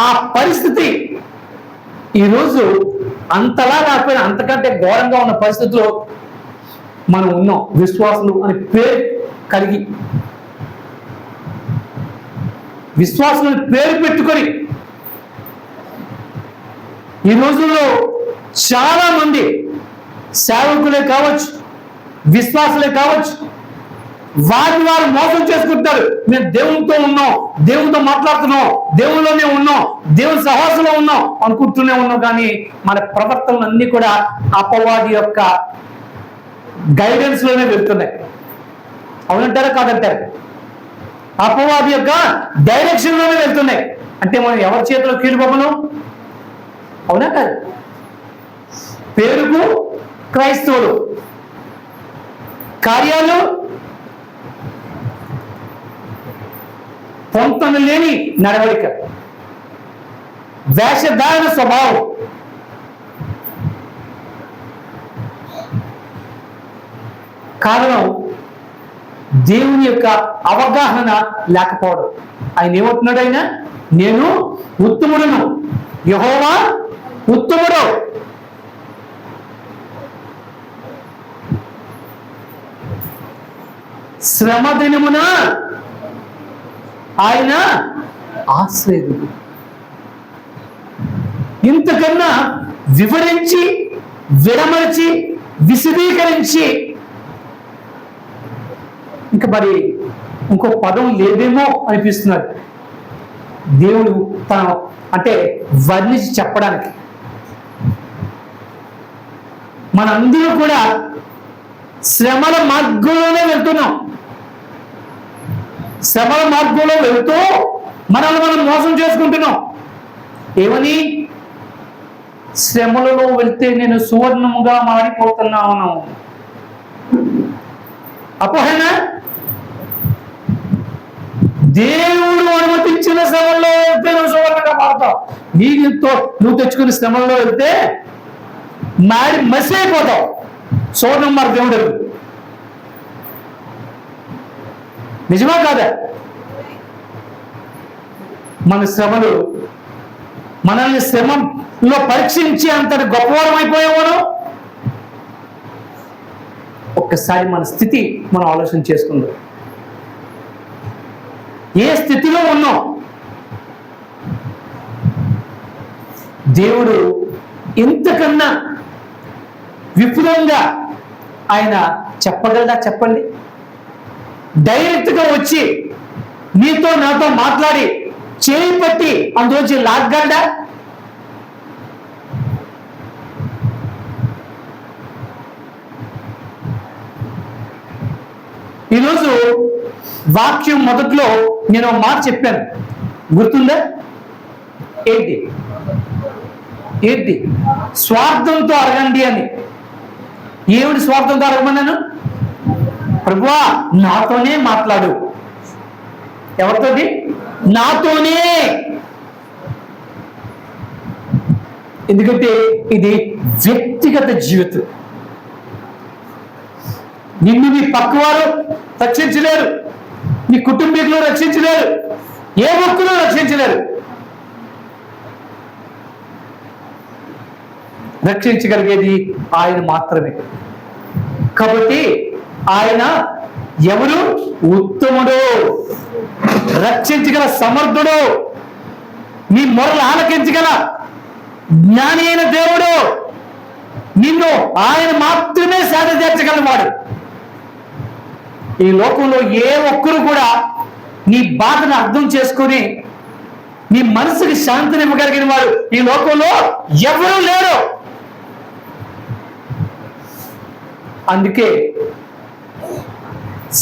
ఆ పరిస్థితి ఈరోజు అంతలా కాకపోయినా అంతకంటే ఘోరంగా ఉన్న పరిస్థితిలో మనం ఉన్నాం. విశ్వాసులు అని పేరు కలిగి, విశ్వాసులను పేరు పెట్టుకొని ఈ రోజుల్లో చాలా మంది సేవకులే కావచ్చు, విశ్వాసులే కావచ్చు, వారిని వారు మోసం చేసుకుంటారు. మేము దేవునితో ఉన్నాం, దేవునితో మాట్లాడుతున్నాం, దేవునిలోనే ఉన్నాం, దేవుని సహవాసంలో ఉన్నాం అనుకుంటూనే ఉన్నాం. కానీ మన ప్రవర్తనలు అన్ని కూడా అపవాది యొక్క గైడెన్స్ లోనే వెళ్తున్నాయి. అవునంటారా కాదంటారు? అపవాది యొక్క డైరెక్షన్ లోనే వెళ్తున్నాయి. అంటే మనం ఎవరి చేతిలో కీలుబొమ్మను? అవునా కాదు? పేరుకు క్రైస్తవులు, కార్యాలు పొంతన లేని నడవడిక, వేషధారణ స్వభావం. కారణం దేవుని యొక్క అవగాహన లేకపోవడం. ఆయన ఏమంటున్నాడు? ఆయన నేను ఉత్తముడును, యెహోవా ఉత్తముడు. శ్రమ దినమున ఆయన ఆశ్రయుడు. ఇంతకన్నా వివరించి, విడమర్చి, విశదీకరించి ఇంకా మరి ఇంకో పదం లేదేమో అనిపిస్తున్నది దేవుడు తను అంటే వర్ణించి చెప్పడానికి. మనందరూ కూడా శ్రమల మార్గంలోనే వెళ్తున్నాం. శ్రమల మార్గంలో వెళ్తూ మనల్ని మనం మోసం చేసుకుంటున్నాం. ఏమని? శ్రమలలో వెళ్తే నేను సువర్ణముగా మారిపోతున్నాను. అపోహన. దేవుడు అనుమతించిన శ్రమల్లో వెళ్తే నువ్వు సువర్ణంగా మారుతావు. నీతో నువ్వు తెచ్చుకున్న శ్రమల్లో వెళ్తే మసి అయిపోతావు. సువర్ణం మారు దేవుడు. నిజమా కాదా? మన శ్రమలు మనల్ని శ్రమలో పరీక్షించి అంతటి గొప్పవారం అయిపోయేవాడు. ఒక్కసారి మన స్థితి మనం ఆలోచన చేసుకుందాం. ఏ స్థితిలో ఉన్నాం? దేవుడు ఇంతకన్నా విపులంగా ఆయన చెప్పగలదా? చెప్పండి. డైరెక్ట్గా వచ్చి నీతో నాతో మాట్లాడి చేయి పట్టి అందులోంచి లాగ్గలడా? ఈరోజు వాక్యం మొదట్లో నేను మాట చెప్పాను, గుర్తుందా? ఏంటి? స్వార్థంతో అడగండి అని. ఏమిటి స్వార్థంతో అడగమన్నాను? ప్రభువా నాతోనే మాట్లాడు. ఎవరితోటి? నాతోనే. ఎందుకంటే ఇది వ్యక్తిగత జీవితం. నిన్ను నీ పక్కవారు రక్షించలేరు, నీ కుటుంబీకులు రక్షించలేరు, ఏ ఒక్కరు రక్షించలేరు. రక్షించగలిగేది ఆయన మాత్రమే. కాబట్టి ఆయన ఎవరు? ఉత్తముడు, రక్షించగల సమర్థుడు, నీ మొరలు ఆలకించగల జ్ఞాని అయిన దేవుడు. నిన్ను ఆయన మాత్రమే సేద తీర్చగలవాడు. ఈ లోకంలో ఏ ఒక్కరు కూడా నీ బాధను అర్థం చేసుకుని నీ మనసుకి శాంతిని ఇవ్వగలిగిన వాడు ఈ లోకంలో ఎవరూ లేరు. అందుకే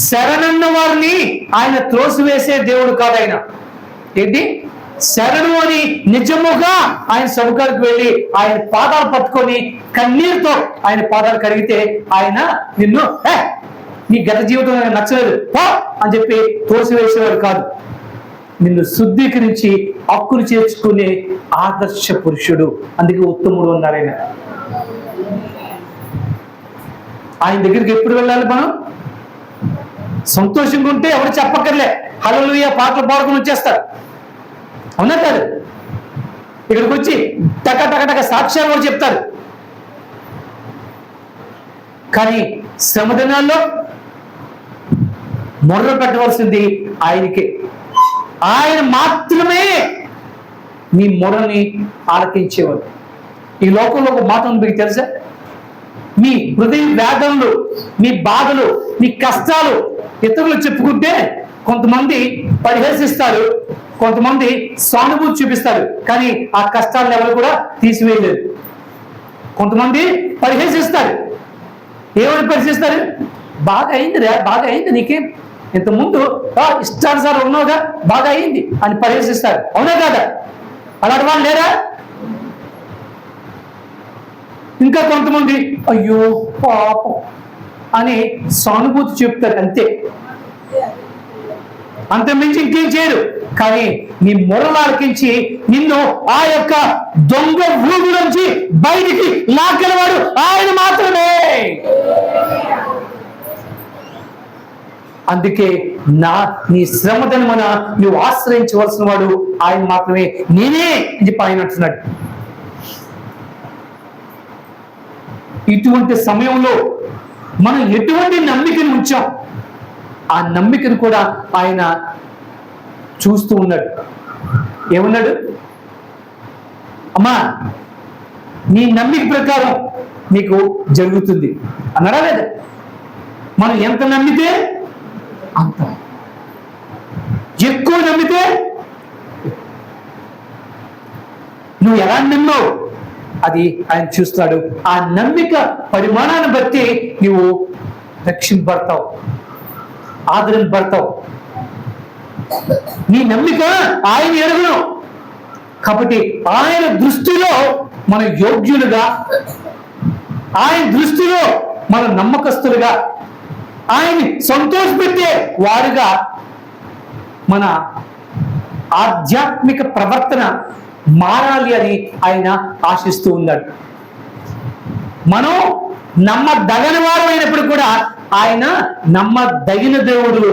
శరణన్న వారిని ఆయన త్రోసివేసే దేవుడు కాదు. ఆయన ఏంటి? శరణు అని నిజముగా ఆయన సముఖానికి వెళ్ళి ఆయన పాదాలు పట్టుకొని కన్నీరుతో ఆయన పాదాలు కడిగితే ఆయన నిన్ను నీ గత జీవితం నచ్చలేదు అని చెప్పి తోసివేసేవాడు కాదు. నిన్ను శుద్ధీకరించి హక్కులు చేర్చుకునే ఆదర్శ పురుషుడు. అందుకే ఉత్తముడు అన్నారు ఆయన. ఆయన దగ్గరికి ఎప్పుడు వెళ్ళాలి మనం? సంతోషంగా ఉంటే ఎవరు చెప్పక్కర్లే, హల్లెలూయా పాటలు పాడుకుని వచ్చేస్తారు. అవునా కాదు? ఇక్కడికి వచ్చి టక టక టక సాక్ష్యాలు కూడా చెప్తారు. కానీ శ్రమ దినాల్లో మొర్ర పెట్టవలసింది ఆయనకే. ఆయన మాత్రమే నీ మొర్రని ఆలకించేవాడు. ఈ లోకంలో ఒక మాట ఉంది, మీకు తెలుసా? మీ హృదయ వేదనలు, మీ బాధలు, మీ కష్టాలు ఇతరులు చెప్పుకుంటే కొంతమంది పరిహసిస్తారు, కొంతమంది సానుభూతి చూపిస్తారు, కానీ ఆ కష్టాలను ఎవరు కూడా తీసివేయలేరు. కొంతమంది పరిహసిస్తారు. ఏమని పరిహసిస్తారు? బాగా అయిందిరా, బాగా అయింది, నీకేం ఇంతకుముందు ఇష్టానుసారం ఉన్నావుగా, బాగా అయింది అని పరిహసిస్తారు. అవునా కాదా? అలాంటి వాళ్ళు లేరా? ఇంకా కొంతమంది అయ్యో పాపం అని సానుభూతి చెప్తారు, అంతే. అంతమించి ఇంకేం చేయరు. కానీ నీ మొరలు ఆలకించి నిన్ను ఆ యొక్క దొంగ ఊరు నుంచి బయటికి లాగలవాడు ఆయన మాత్రమే. అందుకే నీ శ్రమ దినమున నువ్వు ఆశ్రయించవలసిన వాడు ఆయన మాత్రమే, నేనే అని చెప్పి ఆయన అంటున్నాడు. ఇటువంటి సమయంలో మనం ఎటువంటి నమ్మికను ఉంచాం, ఆ నమ్మికను కూడా ఆయన చూస్తూ ఉన్నాడు. ఏమన్నాడు? అమ్మా నీ నమ్మిక ప్రకారం నీకు జరుగుతుంది అన్నాడా లేదా? మనం ఎంత నమ్మితే అంత, ఎక్కువ నమ్మితే నువ్వు ఎలా నమ్మావు అది ఆయన చూస్తాడు. ఆ నమ్మిక పరిమాణాన్ని బట్టి నువ్వు రక్షింపబడతావు, ఆదరింపబడతావు. నీ నమ్మిక ఆయన ఎరుగును కాబట్టి ఆయన దృష్టిలో మన యోగ్యులుగా, ఆయన దృష్టిలో మన నమ్మకస్తులుగా, ఆయన్ని సంతోషపెట్టే వారుగా మన ఆధ్యాత్మిక ప్రవర్తన మారాలి అని ఆయన ఆశిస్తూ ఉన్నాడు. మనం నమ్మదగని వారు అయినప్పుడు కూడా ఆయన నమ్మదగిన దేవుడు.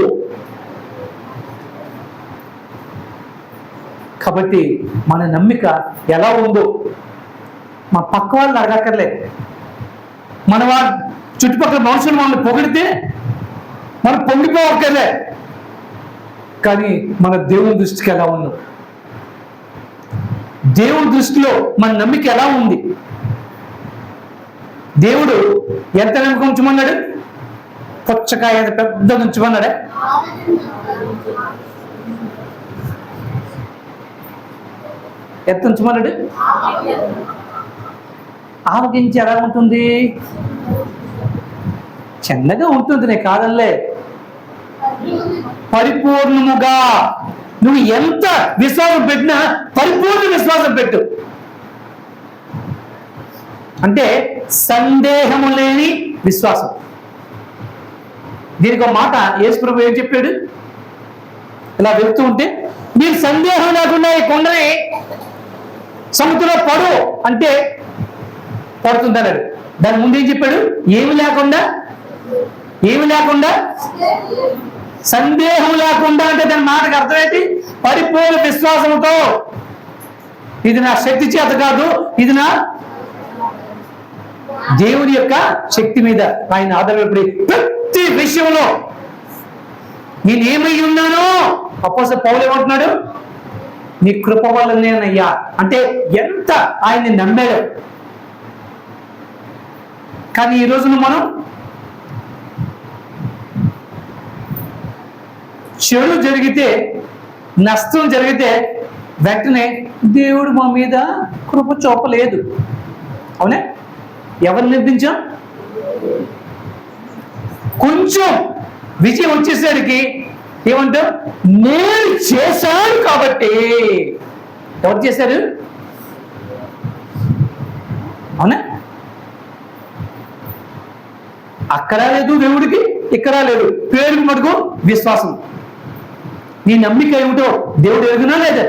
కాబట్టి మన నమ్మిక ఎలా ఉందో మా పక్క వాళ్ళు అడగక్కర్లేదు. మన వాళ్ళ చుట్టుపక్కల మనుషులు మనల్ని పొగిడితే మనం పొంగిపోవక్కర్లే. కానీ మన దేవుని దృష్టికి ఎలా ఉన్నాం, దేవుని దృష్టిలో మన నమ్మిక ఎలా ఉంది? దేవుడు ఎంత నమ్మకం ఉంచమన్నాడు? పుచ్చకాయ పెద్ద ఉంచమన్నాడే. ఎంత ఉంచమన్నాడు? ఆవగించి ఎలా ఉంటుంది? చిన్నగా ఉంటుంది, నే కాదల్లే. పరిపూర్ణముగా నువ్వు ఎంత విశ్వాసం పెట్టినా పరిపూర్ణ విశ్వాసం పెట్టు. అంటే సందేహము లేని విశ్వాసం. దీనికి ఒక మాట యేసు ప్రభు ఏం చెప్పాడు? ఇలా వెళ్తూ ఉంటే మీరు సందేహం లేకుండా ఈ కొండని సముద్రంలో పడు అంటే పడుతుంది అన్నాడు. దాని ముందు ఏం చెప్పాడు? ఏమి లేకుండా, ఏమి లేకుండా, సందేహం లేకుండా అంటే దాని మాటకు అర్థమేంటి? పరిపూర్ణ విశ్వాసంతో. ఇది నా శక్తి చేత కాదు, ఇది నా దేవుని యొక్క శక్తి మీద ఆయన ఆధారపడి ప్రతి విషయంలో నేనేమై ఉన్నానో అపోస్తలుడు పౌలు ఏమంటున్నాడు? నీ కృప వల్లనేనయ్యా. అంటే ఎంత ఆయన్ని నమ్మాడు. కానీ ఈ రోజున మనం చెడు జరిగితే, నష్టం జరిగితే వెంటనే దేవుడు మా మీద కృప చూపలేదు. అవునే? ఎవరు నిర్మించాం? కొంచెం విజయం వచ్చేసరికి ఏమంటాం? నేను చేశాను కాబట్టి. ఎవరు చేశారు? అవునా? అక్కడ లేదు దేవుడికి, ఇక్కడ లేదు. పేరుకి మటుకు విశ్వాసం. నీ నమ్మిక ఏమిటో దేవుడు ఎరుగునా లేదా?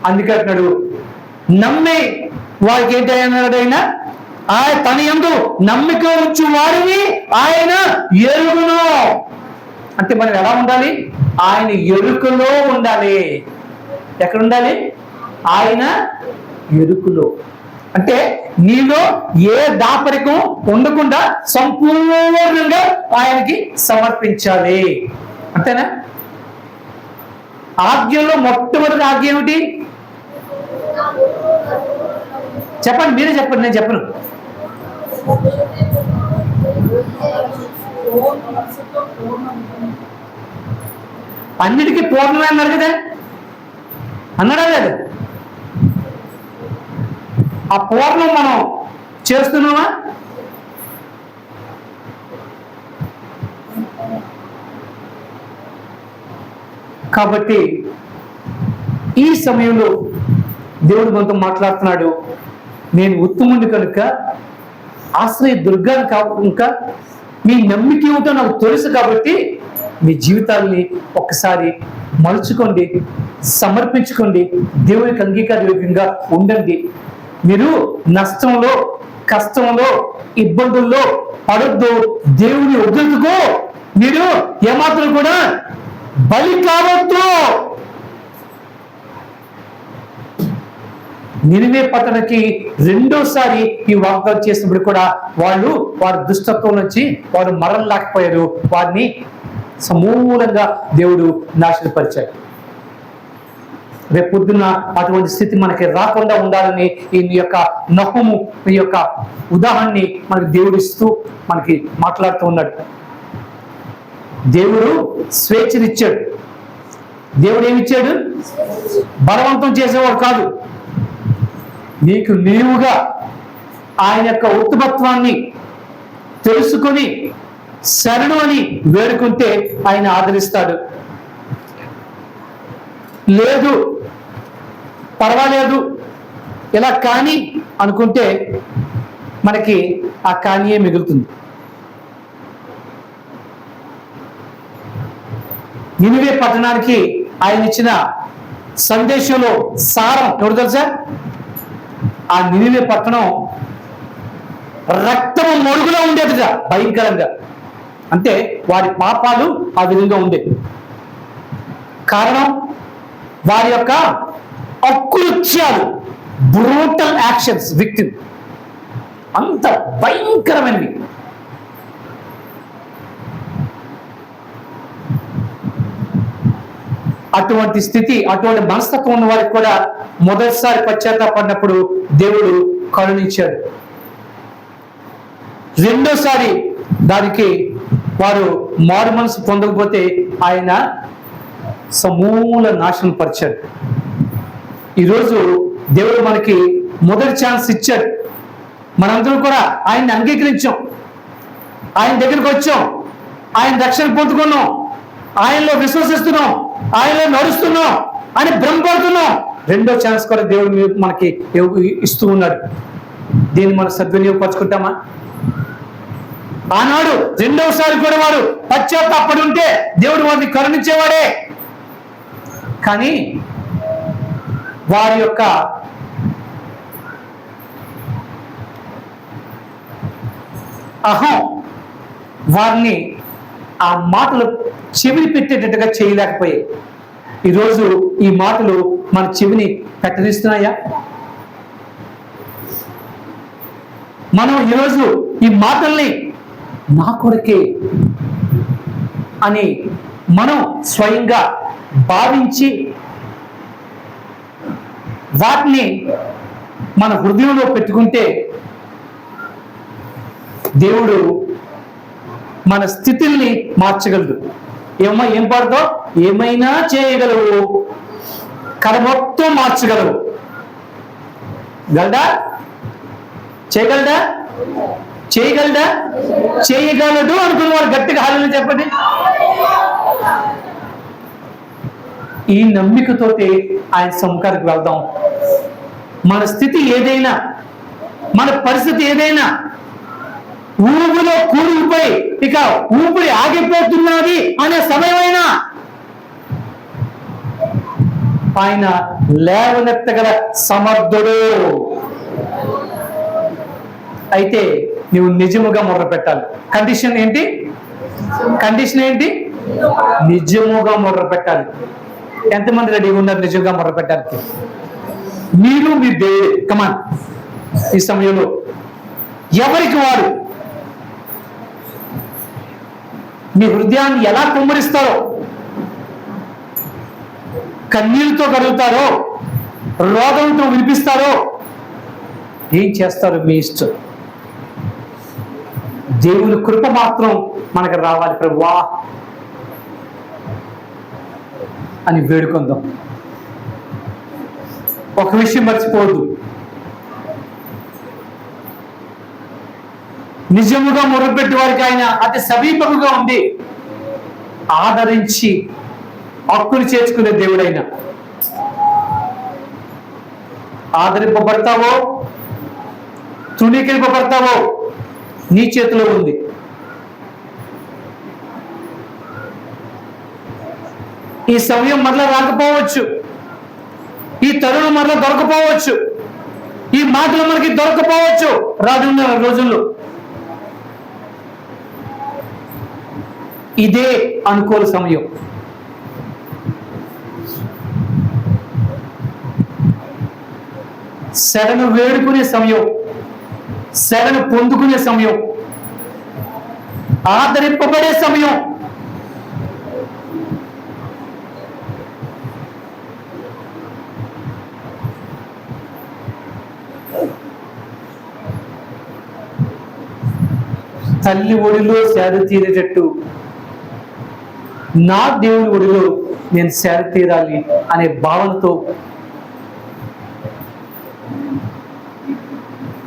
అందుకే అంటున్నాడు, నమ్మే వారికి ఏంటన్నాడు ఆయన? తన యందు నమ్మిక ఉంచు వారిని ఆయన ఎరుగును. అంటే మనం ఎలా ఉండాలి? ఆయన ఎరుకలో ఉండాలి. ఎక్కడ ఉండాలి? ఆయన ఎరుకలో. అంటే నీలో ఏ దాపరికం ఉండకుండా సంపూర్ణంగా ఆయనకి సమర్పించాలి. అంతేనా? ఆజ్ఞలో మొట్టమొదటి ఆజ్ఞ ఏమిటి? చెప్పండి, మీరే చెప్పండి, నేను చెప్పను. అన్నిటికీ పూర్ణమే అన్నారు కదా, అన్నాడా లేదు? ఆ పూర్ణం మనం చేస్తున్నామా? కాబట్టి ఈ సమయంలో దేవుడు మనతో మాట్లాడుతున్నాడు. నేను ఉత్తముడిని కనుక, ఆశ్రయ దుర్గాన్ని కనుక, మీ నమ్మిక ఏమిటో నాకు తెలుసు కాబట్టి మీ జీవితాల్ని ఒక్కసారి మలుచుకోండి, సమర్పించుకోండి, దేవునికి అంగీకారయోగ్యంగా ఉండండి. మీరు నష్టంలో, కష్టంలో, ఇబ్బందుల్లో పడొద్దు. దేవుని ఉగ్రతకు మీరు ఏమాత్రం కూడా బలి కావద్దు. నినివే పట్టణకి రెండోసారి ఈ వాగ్దానం చేసినప్పుడు కూడా వారి దుష్టత్వం నుంచి వారు మరలలేకపోయారు. వారిని సమూలంగా దేవుడు నాశనపరిచాడు. రేపు పొద్దున్న అటువంటి స్థితి మనకి రాకుండా ఉండాలని ఈ యొక్క నహుము ఈ యొక్క ఉదాహరణని మనకి దేవుడు ఇస్తూ మనకి మాట్లాడుతూ ఉన్నాడు. దేవుడు స్వేచ్ఛనిచ్చాడు. దేవుడు ఏమిచ్చాడు? బలవంతం చేసేవాడు కాదు. నీకు నీవుగా ఆయన యొక్క ఉత్తమత్వాన్ని తెలుసుకొని శరణు అని వేడుకుంటే ఆయన ఆదరిస్తాడు. లేదు పర్వాలేదు ఇలా కానీ అనుకుంటే మనకి ఆ కానియే మిగులుతుంది. నినివే పట్టణానికి ఆయన ఇచ్చిన సందేశంలో సారం ఎవరు తెలుసా? ఆ నినివే పట్టణం రక్తము మడుగులో ఉండేదిగా, భయంకరంగా. అంటే వారి పాపాలు ఆ విధంగా ఉండేవి. కారణం వారి యొక్క అకృత్యాలు, బ్రూటల్ యాక్షన్స్, విక్టిమ్ అంత భయంకరమైనవి. అటువంటి స్థితి, అటువంటి మనస్తత్వం ఉన్న వారికి కూడా మొదటిసారి పశ్చాత్తాపడినప్పుడు దేవుడు కరుణించాడు. రెండోసారి దానికి వారు మారు మనసు పొందకపోతే ఆయన సమూల నాశనం పరిచాడు. ఈరోజు దేవుడు మనకి మొదటి ఛాన్స్ ఇచ్చాడు. మనందరం కూడా ఆయన్ని అంగీకరించాం, ఆయన దగ్గరికి వచ్చాం, ఆయన రక్షణ పొందుకున్నాం, ఆయనలో విశ్వసిస్తున్నాం, ఆయనలో నడుస్తున్నాం అని భ్రమపడుతున్నాం. రెండో ఛాన్స్ కూడా దేవుడు మనకి ఇస్తూ ఉన్నాడు. దీన్ని మనం సద్వినియోగపరచుకుంటామా? ఆనాడు రెండవసారి కూడా వారు పశ్చాత్తాపడి ఉంటే దేవుడు వారిని కరుణించేవాడే. కానీ వారి యొక్క అహం వారిని ఆ మాటలు చెవిని పెట్టేటట్టుగా చేయలేకపోయాయి. ఈరోజు ఈ మాటలు మన చెవిని పెట్టనిస్తున్నాయా? మనం ఈరోజు ఈ మాటల్ని నా కొరకే అని మనం స్వయంగా భావించి వాటిని మన హృదయంలో పెట్టుకుంటే దేవుడు మన స్థితిని మార్చగలడు. ఏం పాడుతావు? ఏమైనా చేయగలవు, కథ మొత్తం మార్చగలవు. గలడా? చేయగలడా? చేయగలడా? చేయగలడు అనుకున్న వారు గట్టిగా హాలను చెప్పండి. ఈ నమ్మికతోటి ఆయన సముఖానికి వెళ్దాం. మన స్థితి ఏదైనా, మన పరిస్థితి ఏదైనా, ఊపిలో కూరుకుపోయి ఇక ఊపిరి ఆగిపోతున్నది అనే సమయమైనా ఆయన లేవనెత్తగల సమర్థుడు. అయితే నువ్వు నిజముగా మొర్ర పెట్టాలి. కండిషన్ ఏంటి? కండిషన్ ఏంటి? నిజముగా మొర్ర పెట్టాలి. ఎంతమంది రెడీగా ఉన్నారు నిజంగా మొర్ర పెట్టడానికి? మీరు మీ దేవుడు. కమాన్, ఈ సమయంలో ఎవరికి వారు మీ హృదయాన్ని ఎలా కుమ్మరిస్తారో, కన్నీళ్ళతో కడుగుతారో, రోగంతో వినిపిస్తారో, ఏం చేస్తారో మీ ఇష్టం. దేవుని కృప మాత్రం మనకు రావాలి ప్రభువా అని వేడుకుందాం. ఒక విషయం మర్చిపోవద్దు, నిజముగా మొరపెట్టి వారికి ఆయన అతి సమీపముగా ఉండి ఆదరించి హక్కులు చేర్చుకునే దేవుడైన. ఆదరింపబడతావో తృణీకరింపబడతావో నీ చేతిలో ఉంది. ఈ సమయం మరలా రాకపోవచ్చు, ఈ తరుణం మరలా దొరకపోవచ్చు, ఈ మాటలు మనకి దొరకపోవచ్చు రానున్న రోజుల్లో. ఇదే అనుకూల సమయం. శరణు వేడుకునే సమయం, శరణు పొందుకునే సమయం, ఆదరింపబడే సమయం. తల్లి ఒడిలో సేద తీరేటట్టు నా దేవుని ఒడిలో నేను సేద తీరాలి అనే భావనతో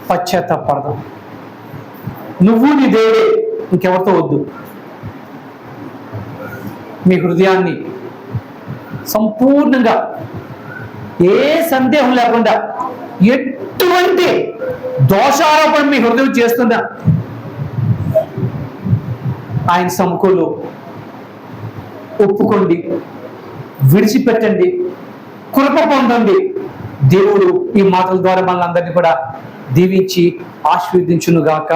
పశ్చాత్తాపడదాం. నువ్వు నీ దేవుడే, ఇంకెవరితో వద్దు. మీ హృదయాన్ని సంపూర్ణంగా ఏ సందేహం లేకుండా, ఎటువంటి దోషారోపణ మీ హృదయం చేస్తుందా ఆయన సముఖంలో ఒప్పుకోండి, విడిచిపెట్టండి, కృప పొందండి. దేవుడు ఈ మాటల ద్వారా మనల్ని అందరినీ కూడా దీవించి ఆశీర్వదించునుగాక.